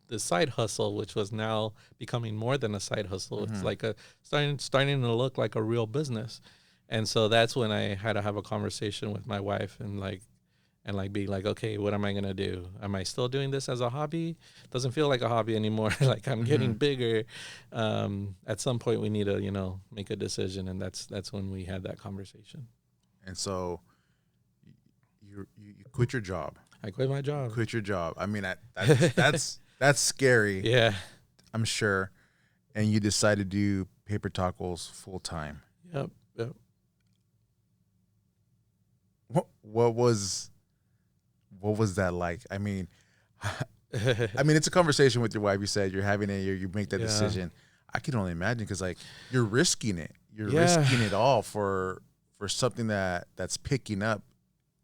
the side hustle, which was now becoming more than a side hustle. It's like starting to look like a real business. And so that's when I had to have a conversation with my wife and be like, okay, what am I going to do? Am I still doing this as a hobby? Doesn't feel like a hobby anymore. Like I'm getting bigger. At some point we need to, make a decision. And that's when we had that conversation. And so you quit your job. I quit my job. Quit your job. I mean, that's scary. Yeah. I'm sure. And you decided to do paper tacos full time. Yep. What was that like? I mean, it's a conversation with your wife. You said you're having it. You make that decision. I can only imagine because like you're risking it. You're risking it all for something that's picking up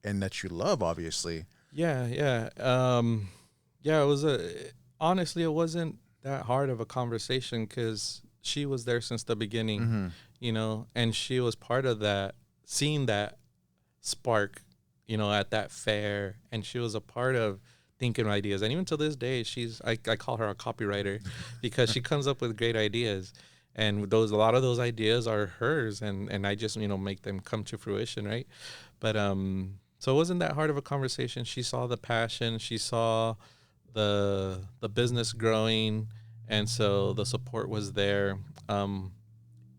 and that you love, obviously. Yeah. It was honestly, it wasn't that hard of a conversation because she was there since the beginning, and she was part of that, seeing that spark, at that fair, and she was a part of thinking of ideas. And even to this day, I call her a copywriter because she comes up with great ideas, and a lot of those ideas are hers, and I just make them come to fruition, right? But so it wasn't that hard of a conversation. She saw the passion, she saw the business growing, and so the support was there.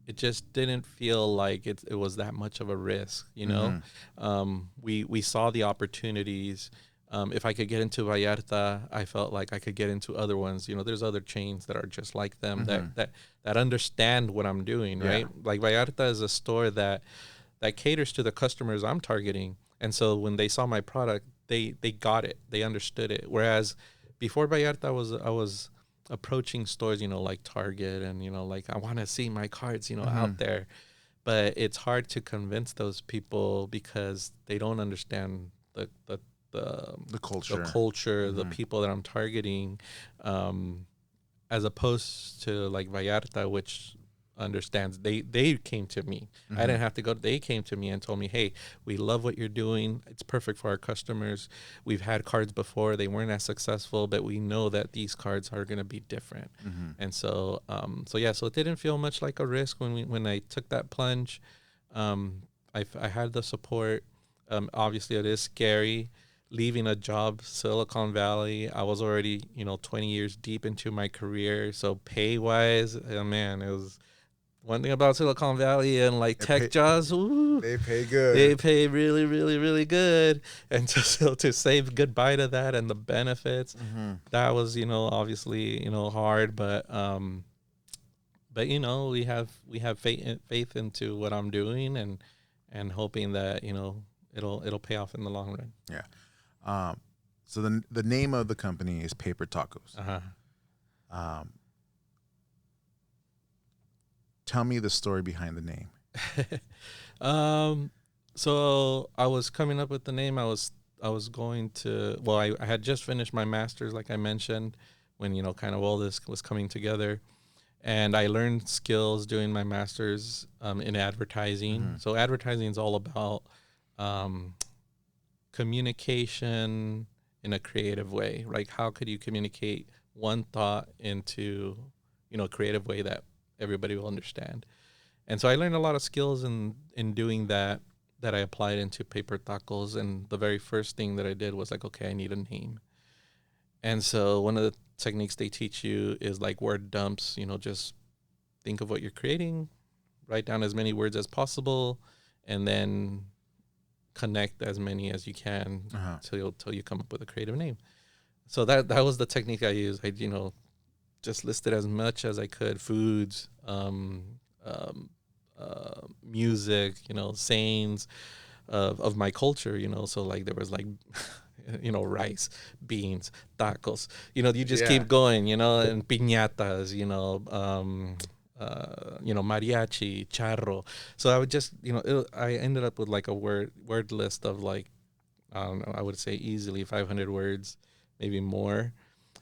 It just didn't feel like it was that much of a risk, We saw the opportunities. If I could get into Vallarta, I felt like I could get into other ones. There's other chains that are just like them that understand what I'm doing, right? Like Vallarta is a store that caters to the customers I'm targeting. And so when they saw my product, they got it. They understood it. Whereas before Vallarta, I was approaching stores, like Target, and like I want to see my cards, out there. But it's hard to convince those people because they don't understand the culture, the people that I'm targeting, as opposed to like Vallarta, which understands. They came to me. I didn't have to go. They came to me and told me, hey, we love what you're doing. It's perfect for our customers. We've had cards before. They weren't as successful, but we know that these cards are going to be different. And so it didn't feel much like a risk when I took that plunge. I had the support. Obviously it is scary leaving a job, Silicon Valley. I was already, 20 years deep into my career. So pay wise, man, it was one thing about Silicon Valley and like tech jobs. Ooh, they pay good. They pay really, really, really good. And to say goodbye to that and the benefits, that was, obviously, hard, but we have faith into what I'm doing and hoping that, it'll pay off in the long run. Yeah. So the name of the company is Paper Tacos. Tell me the story behind the name. So I was coming up with the name. I was going to, I had just finished my master's, like I mentioned, when, kind of all this was coming together. And I learned skills doing my master's in advertising. So advertising is all about communication in a creative way. Like, how could you communicate one thought into, a creative way that everybody will understand? And so I learned a lot of skills in doing that I applied into Paper Tacos. And the very first thing that I did was like, okay, I need a name. And so one of the techniques they teach you is like word dumps. Just think of what you're creating, write down as many words as possible, and then connect as many as you can till you come up with a creative name. So that was the technique I used. I just listed as much as I could: foods, music, sayings of my culture. So like there was like rice, beans, tacos. You just keep going. And piñatas. Mariachi, charro. So I would just, I ended up with like a word list of like, I don't know, I would say easily 500 words, maybe more.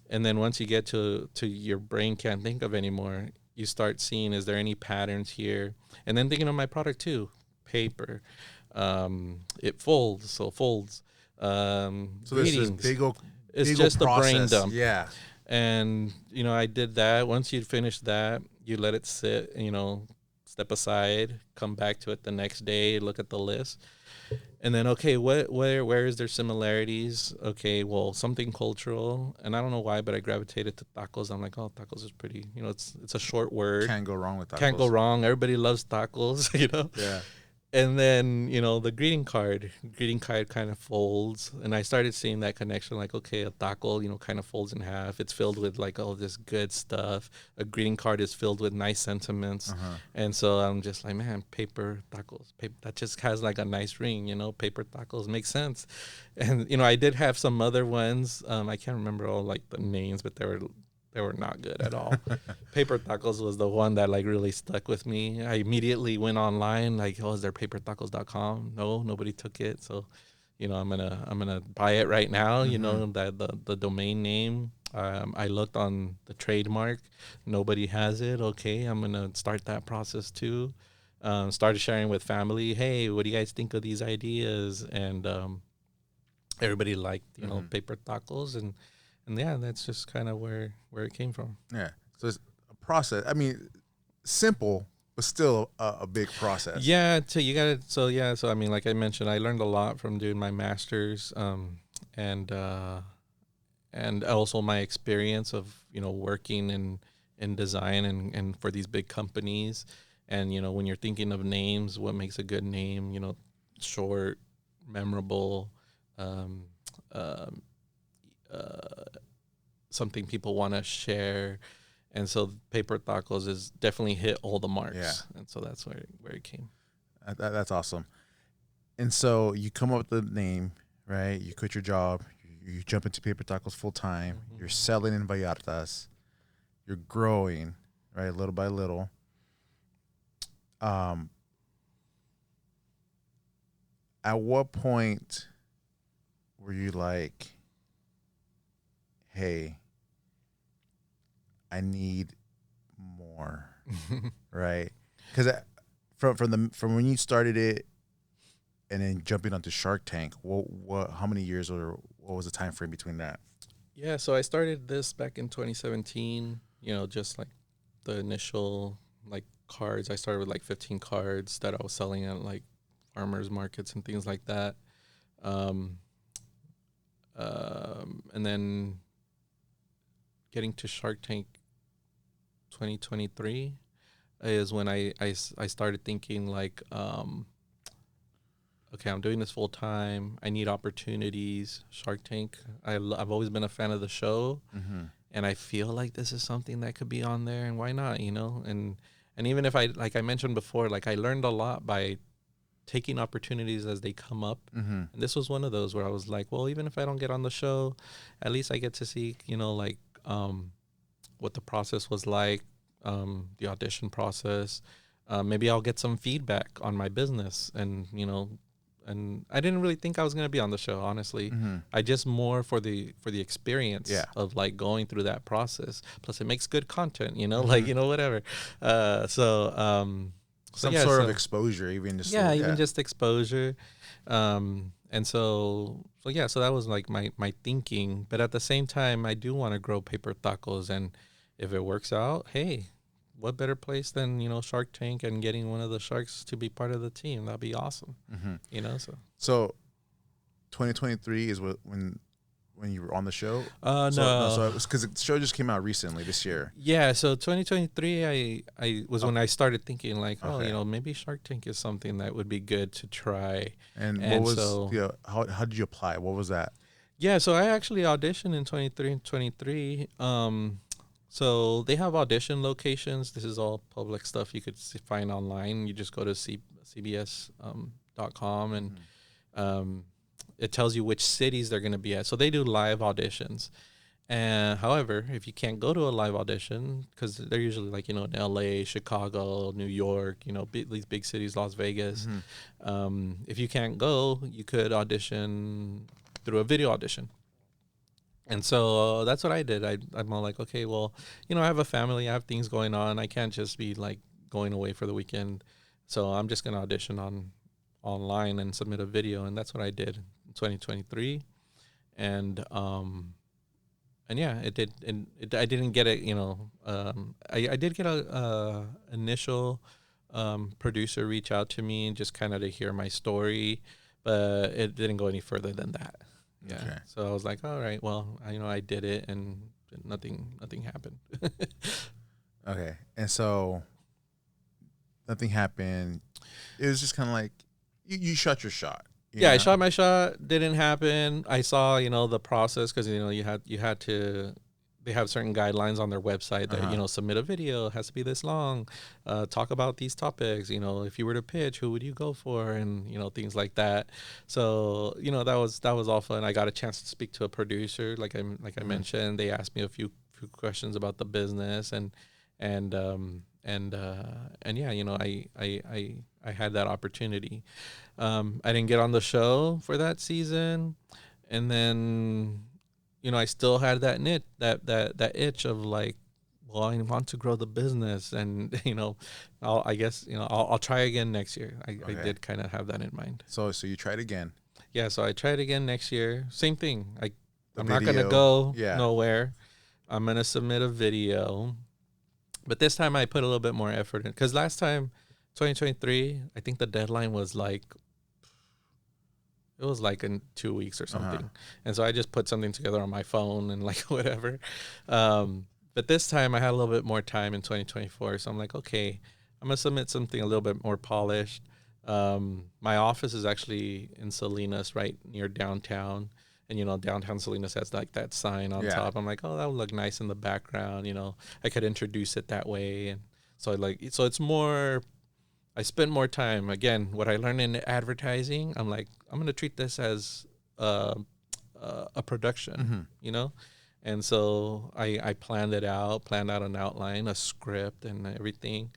And then once you get to your brain can't think of anymore, you start seeing, is there any patterns here? And then thinking of my product too, paper. It folds, so folds. So there's this It's just a brain dump. Yeah. And, I did that. Once you finish that, you let it sit, step aside, come back to it the next day, look at the list. And then, okay, where is there similarities? Okay, well, something cultural. And I don't know why, but I gravitated to tacos. I'm like, oh, tacos is pretty, it's a short word. Can't go wrong with tacos. Can't go wrong. Everybody loves tacos, Yeah. And then, the greeting card kind of folds. And I started seeing that connection, like, okay, a taco, kind of folds in half. It's filled with like all this good stuff. A greeting card is filled with nice sentiments. And so I'm just like, man, paper tacos, that just has like a nice ring, paper tacos makes sense. And, I did have some other ones. I can't remember all like the names, but they were not good at all. Paper tacos was the one that like really stuck with me. I immediately went online, like, oh, is there papertacos.com? No, nobody took it. So, I'm gonna buy it right now. That the domain name. I looked on the trademark. Nobody has it. Okay, I'm gonna start that process too. Started sharing with family. Hey, what do you guys think of these ideas? And everybody liked paper tacos and yeah, that's just kind of where it came from. Yeah. So it's a process. I mean, simple, but still a big process. Yeah. So I mean, like I mentioned, I learned a lot from doing my master's, and also my experience of working in design and for these big companies, and when you're thinking of names, what makes a good name? Short, memorable. Something people want to share, and so paper tacos is definitely hit all the marks. Yeah. And so that's where it came. That's awesome. And so you come up with the name, right? You quit your job, you jump into paper tacos full time. You're selling in Vallartas, you're growing, right, little by little. At what point were you like, hey, I need more, right? Because from when you started it, and then jumping onto Shark Tank, what how many years or what was the time frame between that? Yeah, so I started this back in 2017. Just like the initial like cards. I started with like 15 cards that I was selling at like farmers markets and things like that. And then getting to Shark Tank 2023 is when I started thinking like, okay, I'm doing this full time. I need opportunities. Shark Tank. I've always been a fan of the show, and I feel like this is something that could be on there, and why not? And even if like I mentioned before, like I learned a lot by taking opportunities as they come up. And this was one of those where I was like, well, even if I don't get on the show, at least I get to see, like what the process was like, the audition process. Maybe I'll get some feedback on my business, and and I didn't really think I was going to be on the show, honestly. I just more for the experience of like going through that process. Plus it makes good content, like, whatever. Some sort of exposure, even just just exposure. And so that was like my thinking. But at the same time, I do want to grow paper tacos, and if it works out, hey, what better place than Shark Tank and getting one of the sharks to be part of the team? That'd be awesome. So 2023 is when you were on the show? No. So it was because the show just came out recently this year. Yeah, so 2023, I was when I started thinking like, maybe Shark Tank is something that would be good to try. And what was how did you apply? What was that? Yeah, so I actually auditioned in 23. So they have audition locations. This is all public stuff you could find online. You just go to cbs.com and it tells you which cities they're going to be at. So they do live auditions. And however, if you can't go to a live audition, because they're usually like, in LA, Chicago, New York, these big cities, Las Vegas. If you can't go, you could audition through a video audition. And so that's what I did. I'm all like, okay, well, I have a family, I have things going on. I can't just be like going away for the weekend. So I'm just going to audition online and submit a video. And that's what I did in 2023. And yeah, it did. And I didn't get it, I did get a initial producer reach out to me just kind of to hear my story, but it didn't go any further than that. Yeah. Okay. So I was like, all right, well, I did it, and nothing happened. Okay. And so nothing happened. It was just kind of like you shot your shot. I shot my shot. Didn't happen. I saw, the process, because you had to. They have certain guidelines on their website that submit a video, it has to be this long, talk about these topics. If you were to pitch, who would you go for, and things like that. So that was all fun. I got a chance to speak to a producer, like I mentioned. They asked me a few questions about the business, and yeah, I had that opportunity. I didn't get on the show for that season, and then I still had that that itch of like, well, I want to grow the business, and I'll try again next year. I did kind of have that in mind. So you tried again. Yeah, so I tried again next year. Same thing. I'm not gonna go nowhere. I'm gonna submit a video. But this time I put a little bit more effort in, because last time, 2023, I think the deadline was like, it was like in 2 weeks or something. And so I just put something together on my phone and like whatever. But this time I had a little bit more time in 2024. So I'm like, okay, I'm going to submit something a little bit more polished. My office is actually in Salinas, right near downtown. And, downtown Salinas has like that sign on top. I'm like, oh, that would look nice in the background. I could introduce it that way. And so it's more, I spend more time. Again, what I learned in advertising, I'm like, I'm going to treat this as a production, And so I planned out an outline, a script and everything,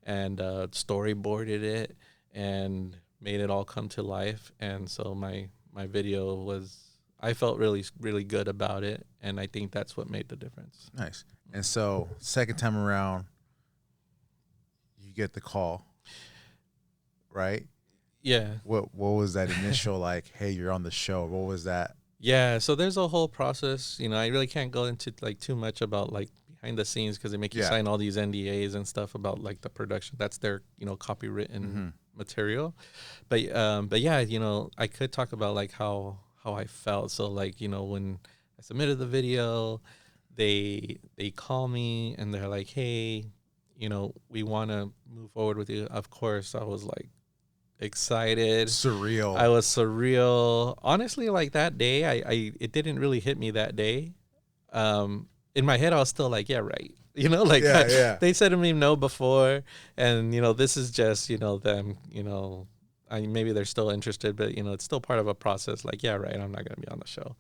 and storyboarded it and made it all come to life. And so my video was, I felt really, really good about it, and I think that's what made the difference. Nice. And so second time around, you get the call, right? Yeah. What was that initial like, hey, you're on the show? What was that? Yeah, so there's a whole process. I really can't go into like too much about like behind the scenes, because they make you sign all these NDAs and stuff about like the production. That's their copywritten material. But yeah, I could talk about like how I felt. So like, when I submitted the video, they call me and they're like, hey, we want to move forward with you. Of course, I was like excited. Surreal. I was surreal. Honestly, like that day, I it didn't really hit me that day. In my head, I was still like, yeah, right. They said to me no before, and this is just them, maybe they're still interested, but it's still part of a process. Like, yeah, right, I'm not gonna be on the show.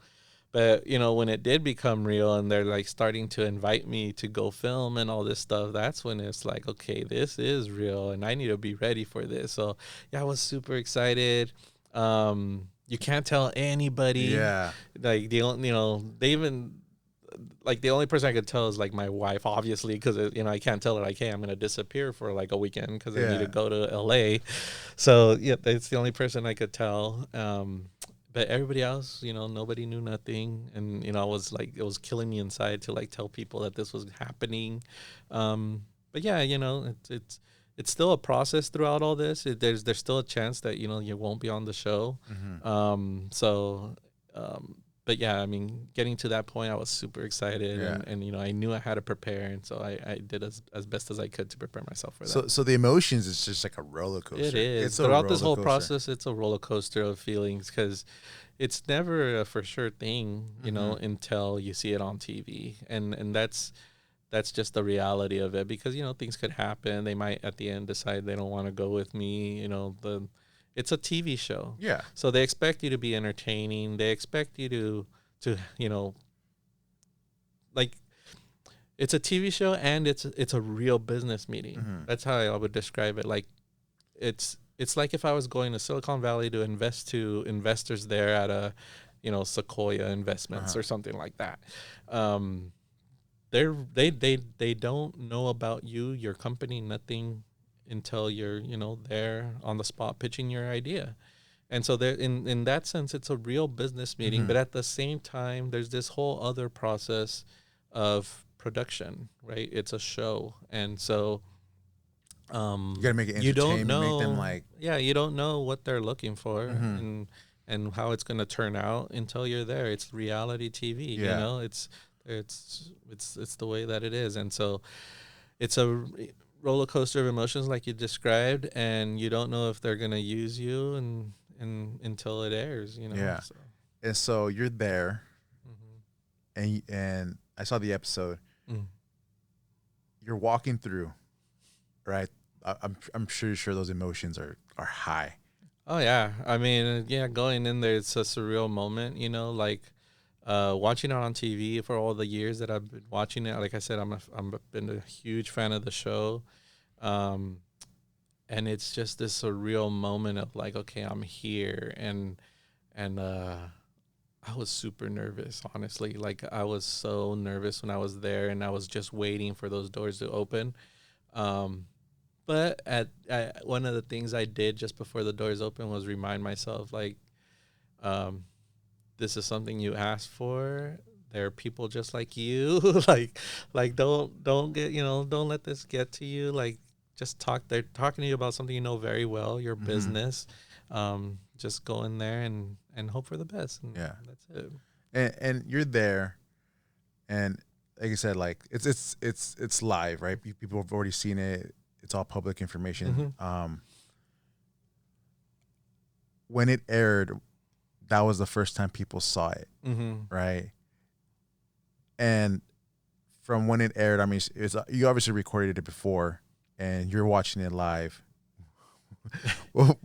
But when it did become real and they're like starting to invite me to go film and all this stuff, that's when it's like, okay, this is real and I need to be ready for this. So yeah, I was super excited. You can't tell anybody. Yeah. Like the only person I could tell is like my wife, obviously, because I can't tell her like, hey, I'm gonna disappear for like a weekend because I need to go to LA. So yeah, that's the only person I could tell. But everybody else, nobody knew nothing, and I was like, it was killing me inside to like tell people that this was happening. But yeah, it's still a process throughout all this. There's still a chance that you won't be on the show. But yeah, I mean, getting to that point, I was super excited, and I knew I had to prepare, and so I did as best as I could to prepare myself for that. So the emotions is just like a roller coaster. It is. Throughout this whole process, it's a roller coaster of feelings, because it's never a for sure thing, until you see it on TV, and that's just the reality of it, because things could happen. They might at the end decide they don't want to go with me. It's a TV show. Yeah. So they expect you to be entertaining. They expect you to like, it's a TV show and it's a real business meeting. That's how I would describe it. Like, it's like if I was going to Silicon Valley to invest to investors there at a, Sequoia Investments or something like that. They don't know about you, your company, nothing, until you're, there on the spot pitching your idea. And so there, in that sense, it's a real business meeting. But at the same time, there's this whole other process of production, right? It's a show, and so you gotta make it you don't entertainment, know. make them like, You don't know what they're looking for, and how it's gonna turn out until you're there. It's reality TV, you know. It's the way that it is, and so it's a roller coaster of emotions, like you described, and you don't know if they're gonna use you and until it airs, you know. Yeah. So. And so you're there, and I saw the episode. You're walking through, right? I'm sure those emotions are high. Oh yeah, I mean, yeah, going in there, it's a surreal moment, you know, like watching it on TV for all the years that I've been watching it. Like I said, I'm been a huge fan of the show, and it's just this surreal moment of like, okay, I'm here, and I was super nervous, honestly. Like I was so nervous when I was there, and I was just waiting for those doors to open. But one of the things I did just before the doors open was remind myself, like, this is something you asked for. There are people just like you. like don't get, don't let this get to you. Like, just talk. They're talking to you about something you know very well, your business. Just go in there and hope for the best. And that's it. And you're there, and like I said, like it's live, right? People have already seen it. It's all public information. When it aired, that was the first time people saw it, right? And from when it aired, I mean, you obviously recorded it before, and you're watching it live. What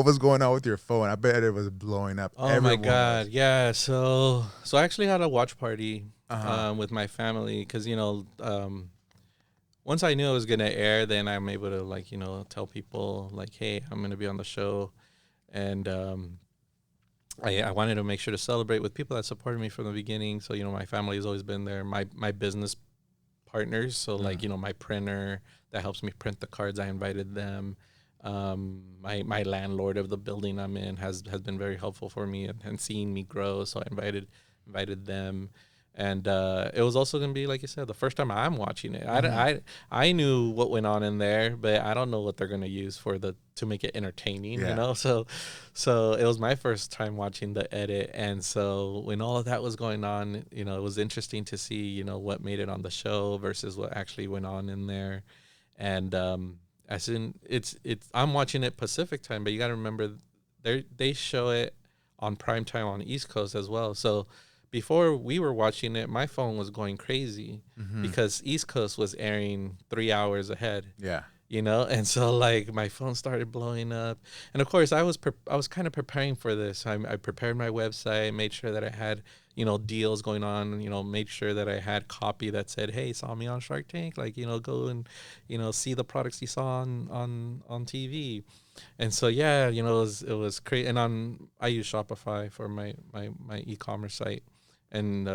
was going on with your phone? I bet it was blowing up. Oh my God, yeah. So I actually had a watch party with my family because once I knew it was gonna air, then I'm able to, like, tell people, like, hey, I'm gonna be on the show, and I wanted to make sure to celebrate with people that supported me from the beginning. So my family has always been there. My business partners, so like my printer that helps me print the cards, I invited them. My landlord of the building I'm in has been very helpful for me and seeing me grow. So I invited them. And it was also going to be, like you said, the first time I'm watching it. I knew what went on in there, but I don't know what they're going to use to make it entertaining, So it was my first time watching the edit. And so when all of that was going on, it was interesting to see, what made it on the show versus what actually went on in there. And as in, I'm watching it Pacific time, but you got to remember they show it on prime time on East Coast as well. So before we were watching it, my phone was going crazy because East Coast was airing 3 hours ahead. Yeah. And so, like, my phone started blowing up. And of course, I was kind of preparing for this. I prepared my website, made sure that I had, deals going on, made sure that I had copy that said, hey, saw me on Shark Tank, like, go and, see the products you saw on TV. And so, yeah, it was crazy. And I use Shopify for my e-commerce site. And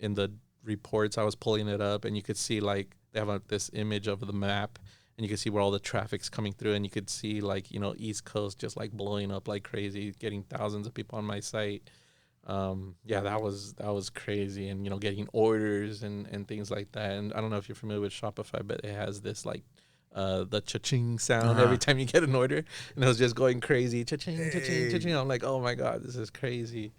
in the reports, I was pulling it up, and you could see, like, they have this image of the map, and you could see where all the traffic's coming through, and you could see, like, East Coast just, like, blowing up like crazy, getting thousands of people on my site. Yeah, that was crazy, and getting orders and things like that. And I don't know if you're familiar with Shopify, but it has this, like, the cha-ching sound every time you get an order, and it was just going crazy, cha-ching, cha-ching, cha-ching. I'm like, oh my God, this is crazy.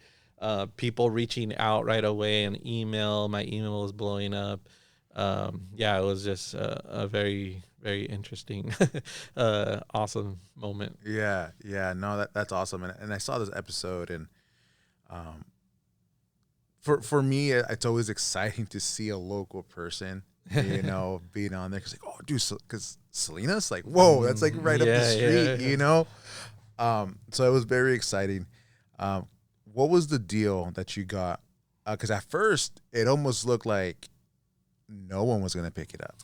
People reaching out right away, and my email was blowing up. Yeah, it was just a very, very interesting, awesome moment. Yeah, no, that's awesome. And I saw this episode, and for me, it's always exciting to see a local person, being on there. Cause like, oh, dude, because Selena's like, whoa, that's like right up the street, So it was very exciting. What was the deal that you got? Because at first it almost looked like no one was gonna pick it up.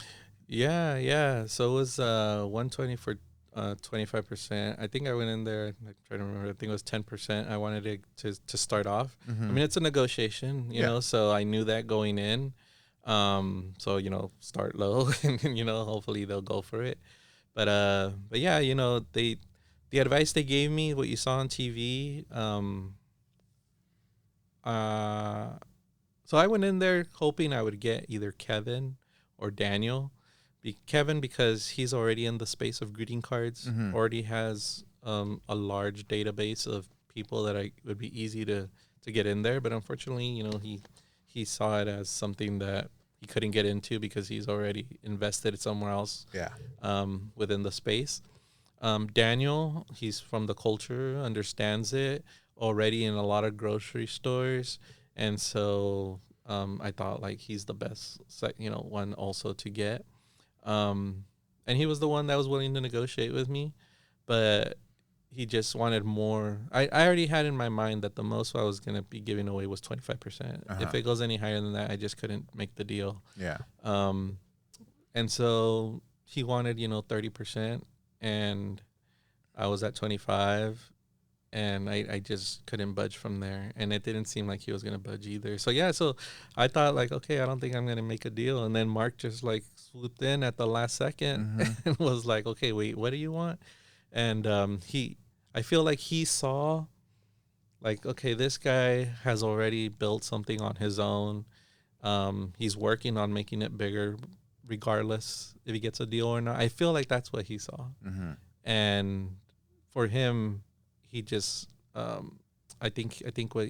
Yeah. So it was 120 for 25%. I think I went in there. I'm trying to remember. I think it was 10%. I wanted it to start off. I mean, it's a negotiation, you know. So I knew that going in. So start low, and hopefully they'll go for it. But yeah, the advice they gave me, what you saw on TV, so I went in there hoping I would get either Kevin or Daniel. Kevin, because he's already in the space of greeting cards, already has a large database of people that I would be easy to get in there. But unfortunately, he saw it as something that he couldn't get into because he's already invested somewhere else. Yeah. Within the space. Daniel, he's from the culture, understands it, already in a lot of grocery stores, and so I thought like he's the best, one also to get. And he was the one that was willing to negotiate with me, but he just wanted more. I already had in my mind that the most I was going to be giving away was 25%. If it goes any higher than that, I just couldn't make the deal. Yeah. And so he wanted, 30%, and I was at 25, and I just couldn't budge from there. And it didn't seem like he was going to budge either. So, yeah, so I thought, like, okay, I don't think I'm going to make a deal. And then Mark just, like, swooped in at the last second and was like, okay, wait, what do you want? And I feel like he saw, like, okay, this guy has already built something on his own. He's working on making it bigger, regardless if he gets a deal or not. I feel like that's what he saw. And for him, he just, I think what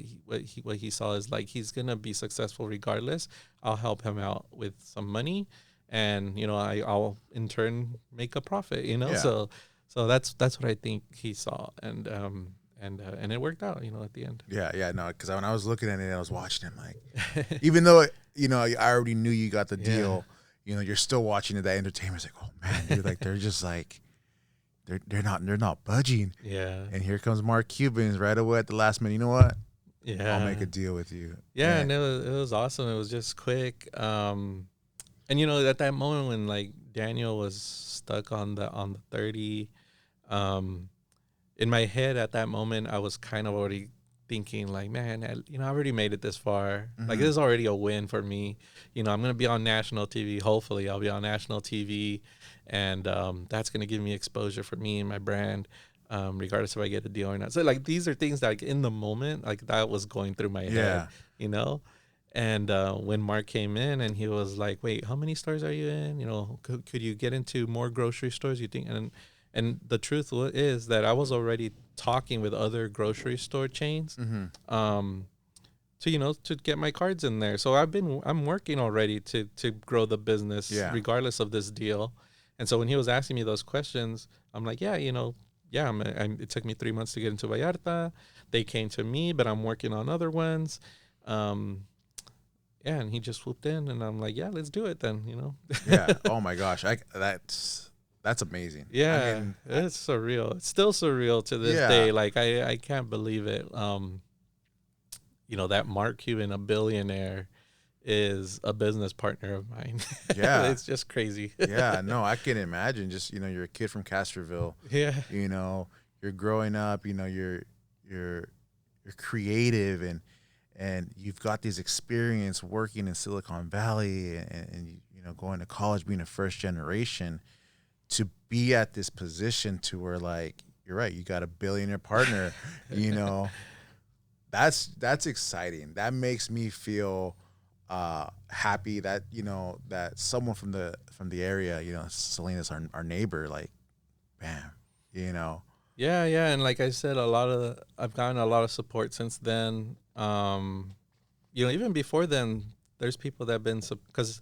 he saw is like, he's gonna be successful regardless. I'll help him out with some money, and I'll in turn make a profit. Yeah. So that's what I think he saw, and it worked out. At the end. Yeah, no, because when I was looking at it, I was watching him like, even though I already knew you got the deal, you're still watching it. That entertainment's like, oh man, dude, like they're just like. They're not budging. Yeah. And here comes Mark Cuban's right away at the last minute. You know what? Yeah. I'll make a deal with you. Yeah, and it was awesome. It was just quick. And at that moment when like Daniel was stuck on the 30, in my head at that moment I was kind of already thinking like, man, I already made it this far. Like this is already a win for me. I'm gonna be on national TV. Hopefully, I'll be on national TV. And that's going to give me exposure for me and my brand, regardless if I get a deal or not. So, like, these are things that, like, in the moment, like, that was going through my head, And when Mark came in and he was like, wait, how many stores are you in? Could you get into more grocery stores, you think? And the truth is that I was already talking with other grocery store chains to get my cards in there. So I'm working already to grow the business regardless of this deal. And so when he was asking me those questions, I'm like, it took me 3 months to get into Vallarta. They came to me, but I'm working on other ones. And he just swooped in, and I'm like, yeah, let's do it then, Yeah. Oh my gosh. That's amazing. Yeah. I mean, it's surreal. It's still surreal to this day. Like I can't believe it. That Mark Cuban, a billionaire, is a business partner of mine. Yeah. It's just crazy. Yeah, no, I can imagine. Just, you're a kid from Castroville. Yeah. You're growing up, you're creative, and you've got this experience working in Silicon Valley and going to college, being a first generation, to be at this position to where, like, you're right, you got a billionaire partner, that's exciting. That makes me feel happy that that someone from the area, Selena's our neighbor, like, bam, Yeah, and like I said, I've gotten a lot of support since then. Even before then, there's people that have been, because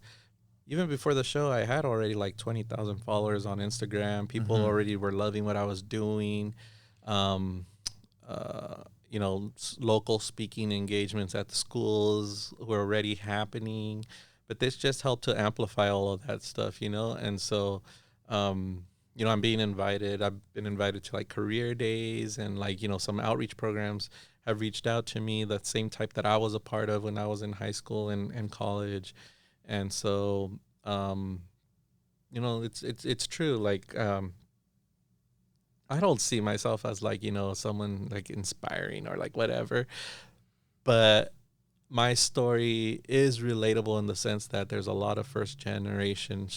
even before the show, I had already like 20,000 followers on Instagram. People already were loving what I was doing. Local speaking engagements at the schools were already happening, but this just helped to amplify all of that stuff, And so, I'm being invited. I've been invited to like career days, and like, some outreach programs have reached out to me, the same type that I was a part of when I was in high school and college. And so, it's true. Like, I don't see myself as like, someone like inspiring or like whatever, but my story is relatable in the sense that there's a lot of first generation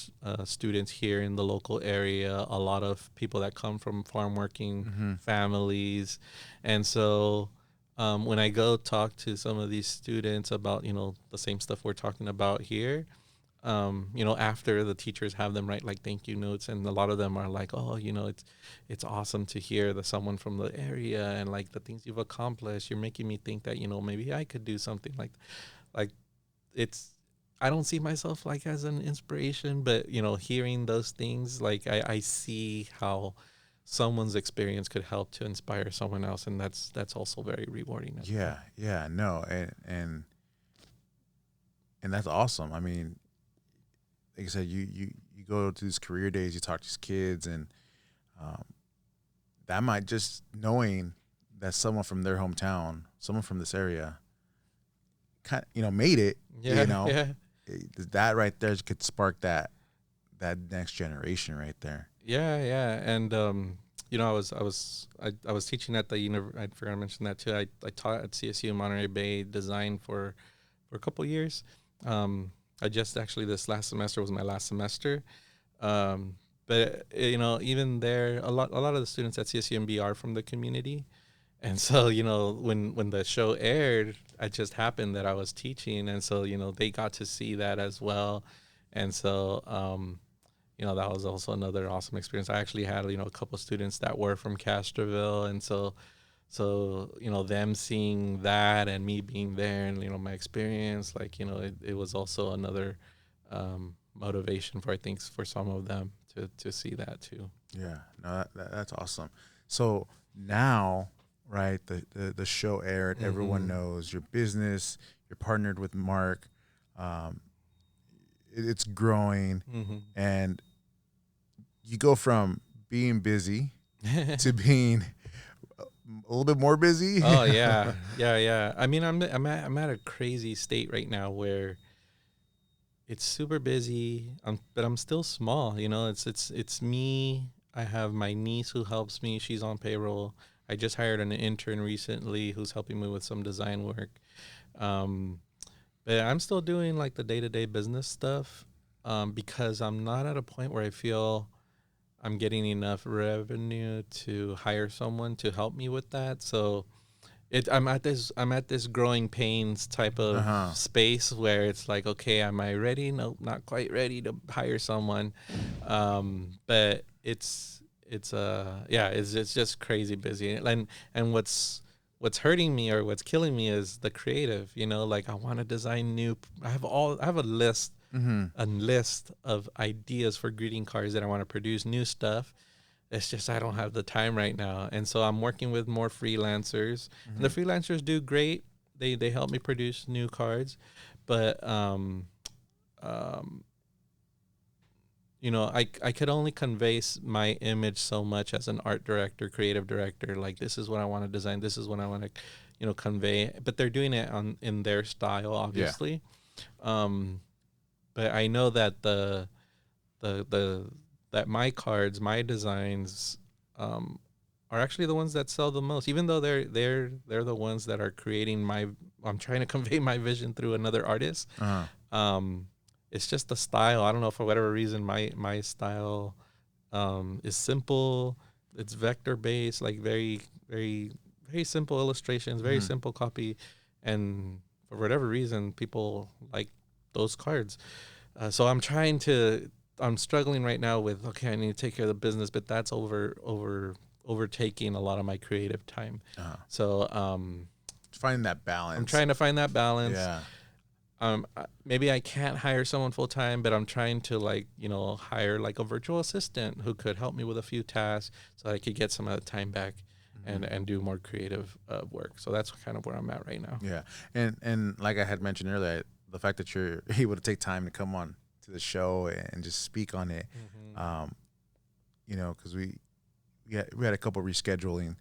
students here in the local area, a lot of people that come from farm working families. And so when I go talk to some of these students about, the same stuff we're talking about here, after the teachers have them write like thank you notes, and a lot of them are like, oh, it's awesome to hear that someone from the area and like the things you've accomplished, you're making me think that, maybe I could do something like it's, I don't see myself like as an inspiration, but hearing those things, like I see how someone's experience could help to inspire someone else, and that's also very rewarding. Yeah, no, and that's awesome. I mean, like I said, you go to these career days, you talk to these kids, and that might, just knowing that someone from their hometown, someone from this area, made it. Yeah. That right there could spark that next generation right there. Yeah, and I was teaching at the I forgot to mention that too. I taught at CSU Monterey Bay design for a couple of years. I just actually, this last semester was my last semester. But even there, a lot of the students at CSUMB are from the community, and so when the show aired, it just happened that I was teaching, and so they got to see that as well, and so that was also another awesome experience. I actually had a couple students that were from Castroville, and so them seeing that and me being there and my experience, like it was also another motivation for, I think, for some of them to see that too. Yeah, no, that's awesome. So now, right, the show aired, everyone knows your business, you're partnered with Mark, it's growing, and you go from being busy to being a little bit more busy. Oh yeah. I mean, I'm at a crazy state right now where it's super busy, but I'm still small. It's me. I have my niece who helps me. She's on payroll. I just hired an intern recently who's helping me with some design work. But I'm still doing like the day-to-day business stuff because I'm not at a point where I feel I'm getting enough revenue to hire someone to help me with that. So I'm at this growing pains type of space where it's like, okay, am I ready? No, not quite ready to hire someone. But it's just crazy busy. And what's hurting me or what's killing me is the creative, like I want to design new. I have a list, a list of ideas for greeting cards that I want to produce, new stuff. It's just I don't have the time right now, and so I'm working with more freelancers. And the freelancers do great. They help me produce new cards, but I could only convey my image so much as an art director, creative director. Like, this is what I want to design. This is what I want to convey. But they're doing it in their style, obviously. Yeah. But I know that that my cards, my designs, are actually the ones that sell the most. Even though they're the ones that are creating I'm trying to convey my vision through another artist. It's just the style. I don't know, for whatever reason, my style is simple. It's vector based, like very, very, very simple illustrations, very simple copy, and for whatever reason, people like those cards. So I'm struggling right now with, okay, I need to take care of the business, but that's overtaking a lot of my creative time. So finding that balance. I'm trying to find that balance. Yeah. Maybe I can't hire someone full time, but I'm trying to hire like a virtual assistant who could help me with a few tasks so I could get some of the time back and do more creative work. So that's kind of where I'm at right now. Yeah. And like I had mentioned earlier, the fact that you're able to take time to come on to the show and just speak on it, because we had a couple rescheduling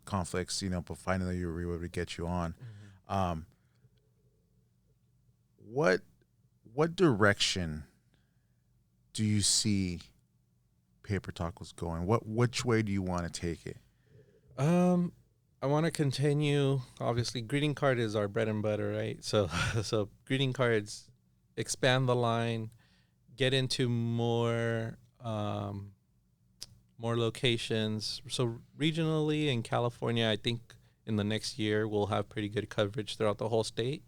conflicts, but finally we were able to get you on. What direction do you see Paper Tacos going? Which way do you want to take it? I want to continue. Obviously, greeting card is our bread and butter, right? So, so greeting cards, expand the line, get into more locations. So regionally in California, I think in the next year we'll have pretty good coverage throughout the whole state.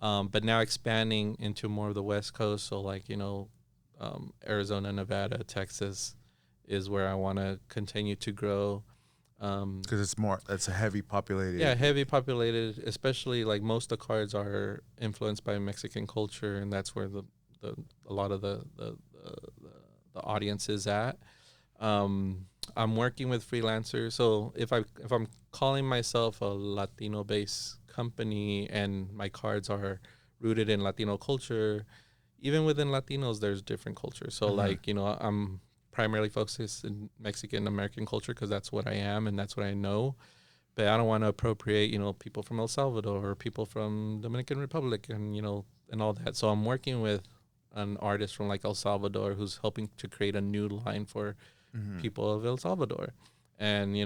But now expanding into more of the West Coast, so like Arizona, Nevada, Texas, is where I want to continue to grow. Because that's a heavy populated. Yeah, heavy populated, especially like most of the cards are influenced by Mexican culture, and that's where the a lot of the audience is at. I'm working with freelancers, so if I'm calling myself a Latino based company and my cards are rooted in Latino culture, even within Latinos, there's different cultures. So like I'm primarily focused in Mexican American culture because that's what I am and that's what I know. But I don't want to appropriate, people from El Salvador or people from Dominican Republic and and all that. So I'm working with an artist from like El Salvador who's helping to create a new line for people of El Salvador, and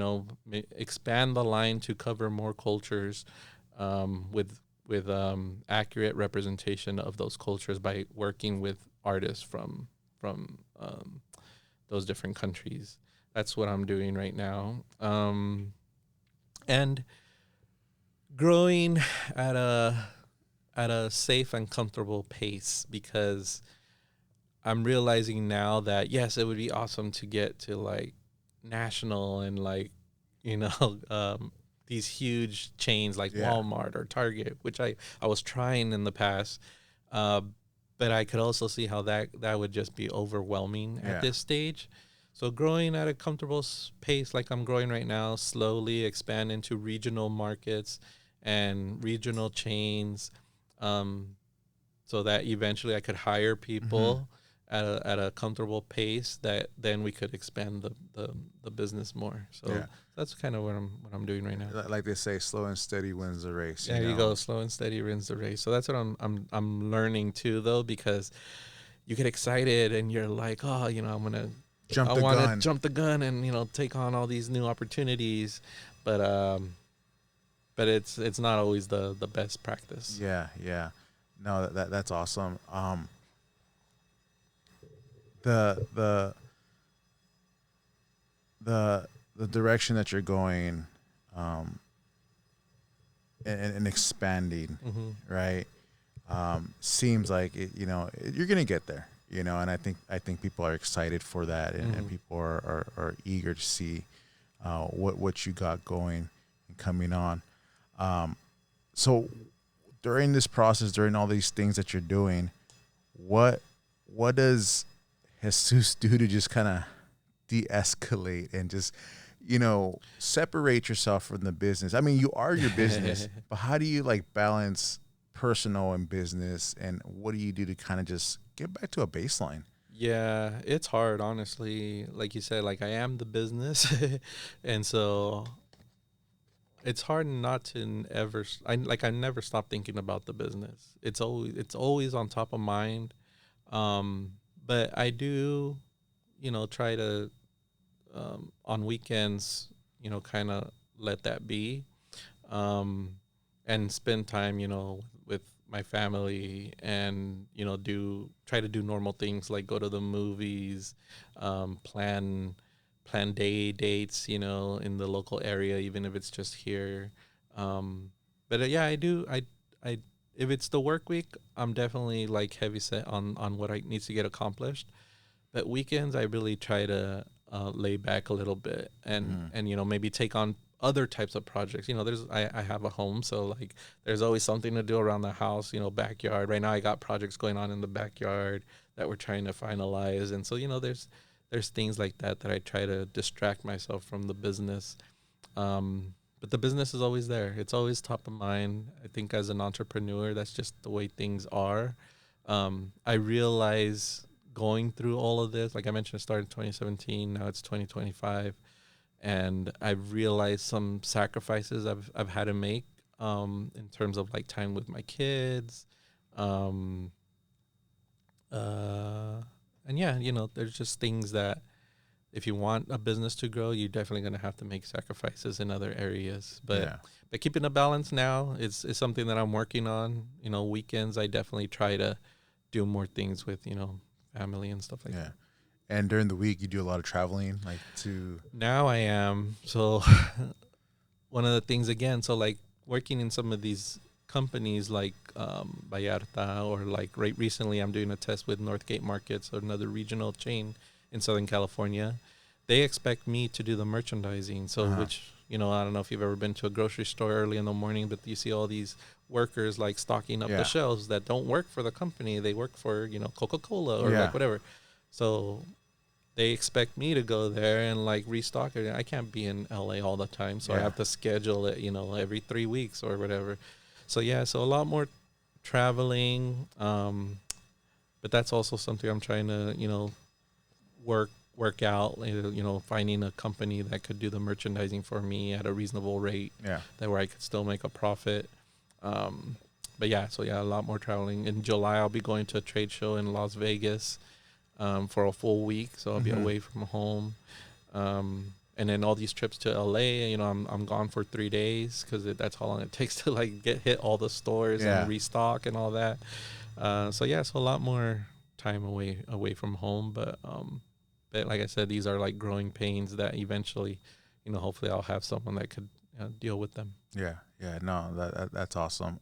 expand the line to cover more cultures, with accurate representation of those cultures by working with artists from those different countries. That's what I'm doing right now, and growing at a safe and comfortable pace because I'm realizing now that yes, it would be awesome to get to like national and like you know these huge chains like Walmart or Target, which I was trying in the past, uh, but I could also see how that would just be overwhelming at this stage. So growing at a comfortable pace, like I'm growing right now, slowly expand into regional markets and regional chains, so that eventually I could hire people at a comfortable pace that then we could expand the business more. So that's kind of what I'm doing right now. Like they say, slow and steady wins the race. There you go, slow and steady wins the race. So that's what I'm learning too, though, because you get excited and you're like, oh, I'm gonna jump the gun and take on all these new opportunities, but it's not always the best practice. Yeah. No, that's awesome. The the direction that you're going, and expanding, right? Seems like you're gonna get there, and I think people are excited for that, and people are eager to see what you got going and coming on. So during this process, during all these things that you're doing, what does Jesus do to just kind of de-escalate and just separate yourself from the business? I mean, you are your business, but how do you like balance personal and business, and what do you do to kind of just get back to a baseline? Yeah, it's hard, honestly. Like you said, like I am the business, and so it's hard not to I never stop thinking about the business. It's always on top of mind. But I do, try to on weekends, kind of let that be, um, and spend time, with my family, and try to do normal things like go to the movies, plan dates, in the local area, even if it's just here. But yeah, I do. I if it's the work week, I'm definitely like heavy set on what I needs to get accomplished. But weekends, I really try to lay back a little bit and maybe take on other types of projects. I have a home, so like there's always something to do around the house. Backyard. Right now, I got projects going on in the backyard that we're trying to finalize, and so there's things like that I try to distract myself from the business. But the business is always there. It's always top of mind. I think as an entrepreneur, that's just the way things are. I realize going through all of this, like I mentioned, it started in 2017. Now it's 2025, and I've realized some sacrifices I've had to make, in terms of like time with my kids, um, and yeah, there's just things that if you want a business to grow, you're definitely going to have to make sacrifices in other areas. But keeping a balance now is something that I'm working on. Weekends I definitely try to do more things with family and stuff like that. And during the week, you do a lot of traveling, like to. Now I am. So one of the things again, so like working in some of these companies like Vallarta, or like recently I'm doing a test with Northgate Markets, or another regional chain in Southern California. They expect me to do the merchandising. So which, I don't know if you've ever been to a grocery store early in the morning, but you see all these workers like stocking up the shelves that don't work for the company. They work for, Coca-Cola or like whatever. So they expect me to go there and like restock it. I can't be in LA all the time. So I have to schedule it, every 3 weeks or whatever. So so a lot more traveling. But that's also something I'm trying to, work out, finding a company that could do the merchandising for me at a reasonable rate, that where I could still make a profit. But a lot more traveling. In July, I'll be going to a trade show in Las Vegas for a full week, so I'll be away from home. And then all these trips to LA, I'm gone for 3 days because that's how long it takes to like hit all the stores and restock and all that. So a lot more time away from home, but like I said, these are like growing pains that eventually, hopefully I'll have someone that could deal with them. No, that's awesome.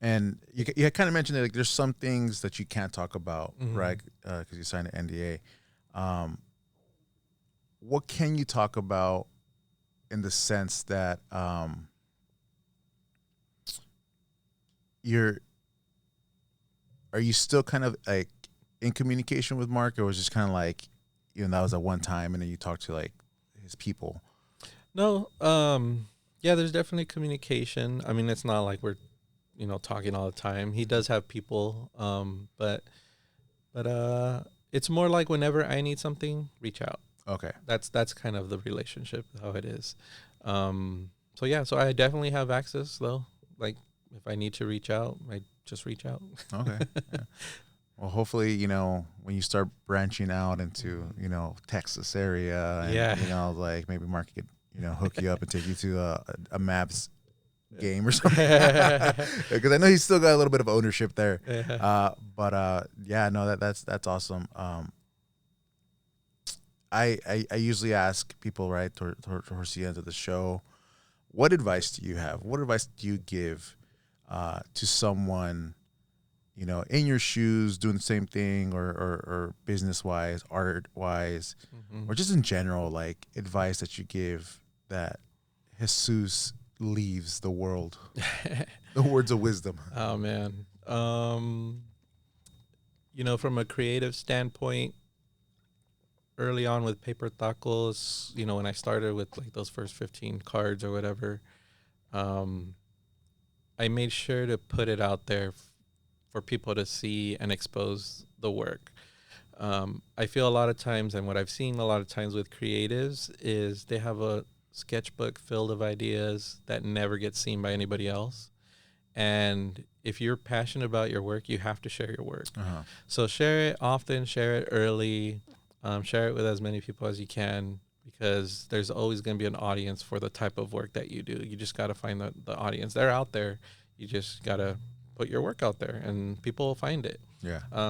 And you kind of mentioned that like there's some things that you can't talk about, right? Because you signed an NDA. What can you talk about in the sense that are you still kind of like in communication with Mark, or was it just kind of like, that was at one time and then you talked to like his people? No, there's definitely communication. I mean, it's not like we're, talking all the time. He does have people, but it's more like whenever I need something, reach out. Okay. That's kind of the relationship, how it is. So I definitely have access though. Like if I need to reach out, I just reach out. Okay. Yeah. Well, hopefully, when you start branching out into, Texas area and, like maybe Mark could, hook you up and take you to a Mavs game or something. Because I know he's still got a little bit of ownership there. That's awesome. I usually ask people, right, towards the end of the show, what advice do you have? What advice do you give to someone, in your shoes, doing the same thing, or business-wise, art-wise, or just in general, like advice that you give that Jesus leaves the world? The words of wisdom. Oh, man. From a creative standpoint, early on with paper tacos, when I started with like those first 15 cards or whatever, I made sure to put it out there for people to see and expose the work. I feel a lot of times, and what I've seen a lot of times with creatives, is they have a sketchbook filled of ideas that never get seen by anybody else. And if you're passionate about your work, you have to share your work. So share it often, share it early, share it with as many people as you can, because there's always going to be an audience for the type of work that you do. You just got to find the audience. They're out there. You just got to put your work out there and people will find it.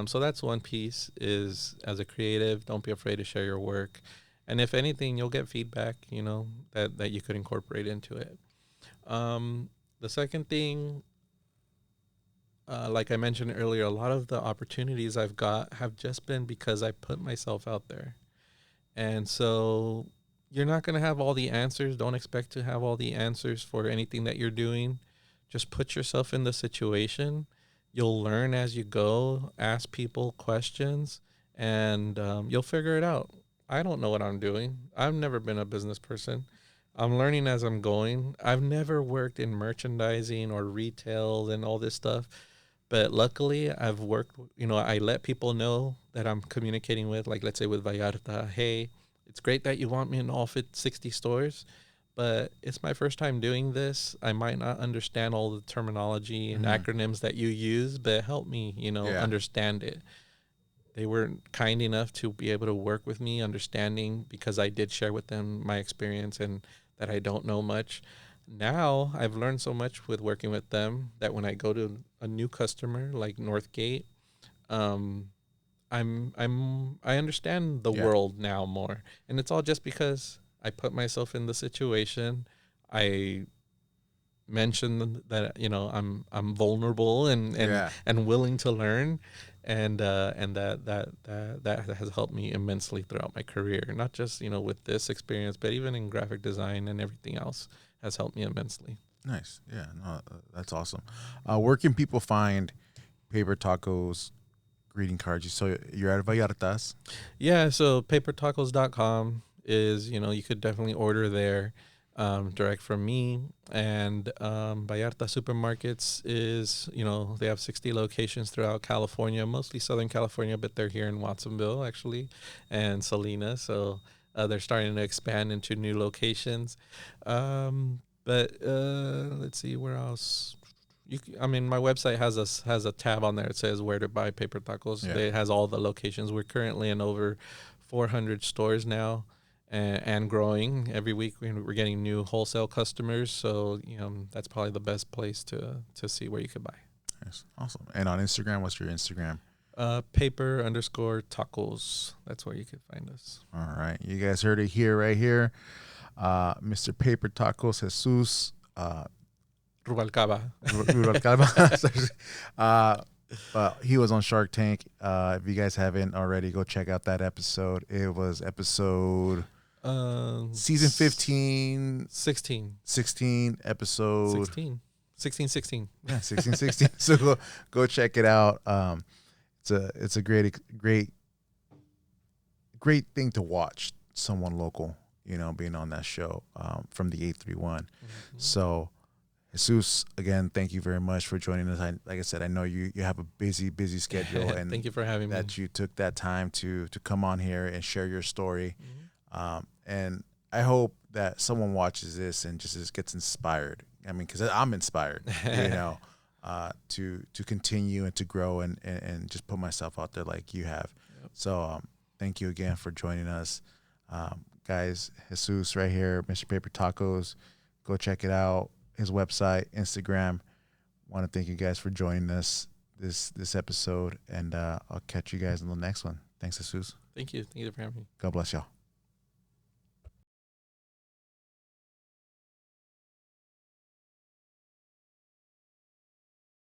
So that's one piece, is as a creative, don't be afraid to share your work. And if anything, you'll get feedback, that you could incorporate into it. The second thing, like I mentioned earlier, a lot of the opportunities I've got have just been because I put myself out there. And so you're not going to have all the answers. Don't expect to have all the answers for anything that you're doing. Just put yourself in the situation. You'll learn as you go. Ask people questions, and you'll figure it out. I don't know what I'm doing. I've never been a business person. I'm learning as I'm going. I've never worked in merchandising or retail and all this stuff. But luckily, I've worked, I let people know that I'm communicating with, like, let's say with Vallarta, hey, it's great that you want me in all 60 stores, but it's my first time doing this. I might not understand all the terminology and acronyms that you use, but help me, understand it. they were kind enough to be able to work with me, understanding, because I did share with them my experience and that I don't know much. Now I've learned so much with working with them that when I go to a new customer like Northgate, um, I understand the world now more, and it's all just because I put myself in the situation. I mentioned that I'm vulnerable and willing to learn, and that has helped me immensely throughout my career. Not just with this experience, but even in graphic design and everything else has helped me immensely. Nice, yeah, no, that's awesome. Where can people find Paper Tacos greeting cards? So you're at Vallarta's? Yeah, so papertacos.com is, you could definitely order there direct from me. And Vallarta Supermarkets is, they have 60 locations throughout California, mostly Southern California, but they're here in Watsonville, actually, and Salinas. So they're starting to expand into new locations. But let's see, where else? My website has a tab on there. It says where to buy Paper Tacos. Yeah. It has all the locations. We're currently in over 400 stores now, and growing every week. We're getting new wholesale customers, so that's probably the best place to see where you could buy. Yes, awesome. And on Instagram, what's your Instagram? Paper_tacos. That's where you could find us. All right, you guys heard it here, right here. Mr. Paper Tacos, Jesus. Ruvalcaba. But he was on Shark Tank. If you guys haven't already, go check out that episode. It was episode season 15. 16 episode. 16. Yeah, 16. So go check it out. It's a great thing to watch someone local, being on that show from the 831. Mm-hmm. So Jesus, again, thank you very much for joining us. Like I said, I know you have a busy schedule, and thank you for having me. That you took that time to come on here and share your story. Mm-hmm. And I hope that someone watches this and just gets inspired. I mean, because I'm inspired, to continue and to grow and just put myself out there like you have. Yep. So thank you again for joining us, guys. Jesus right here, Mr. Paper Tacos. Go check it out. His website, Instagram. Want to thank you guys for joining us this episode, and I'll catch you guys in the next one. Thanks, Jesus. Thank you for having me. God bless y'all.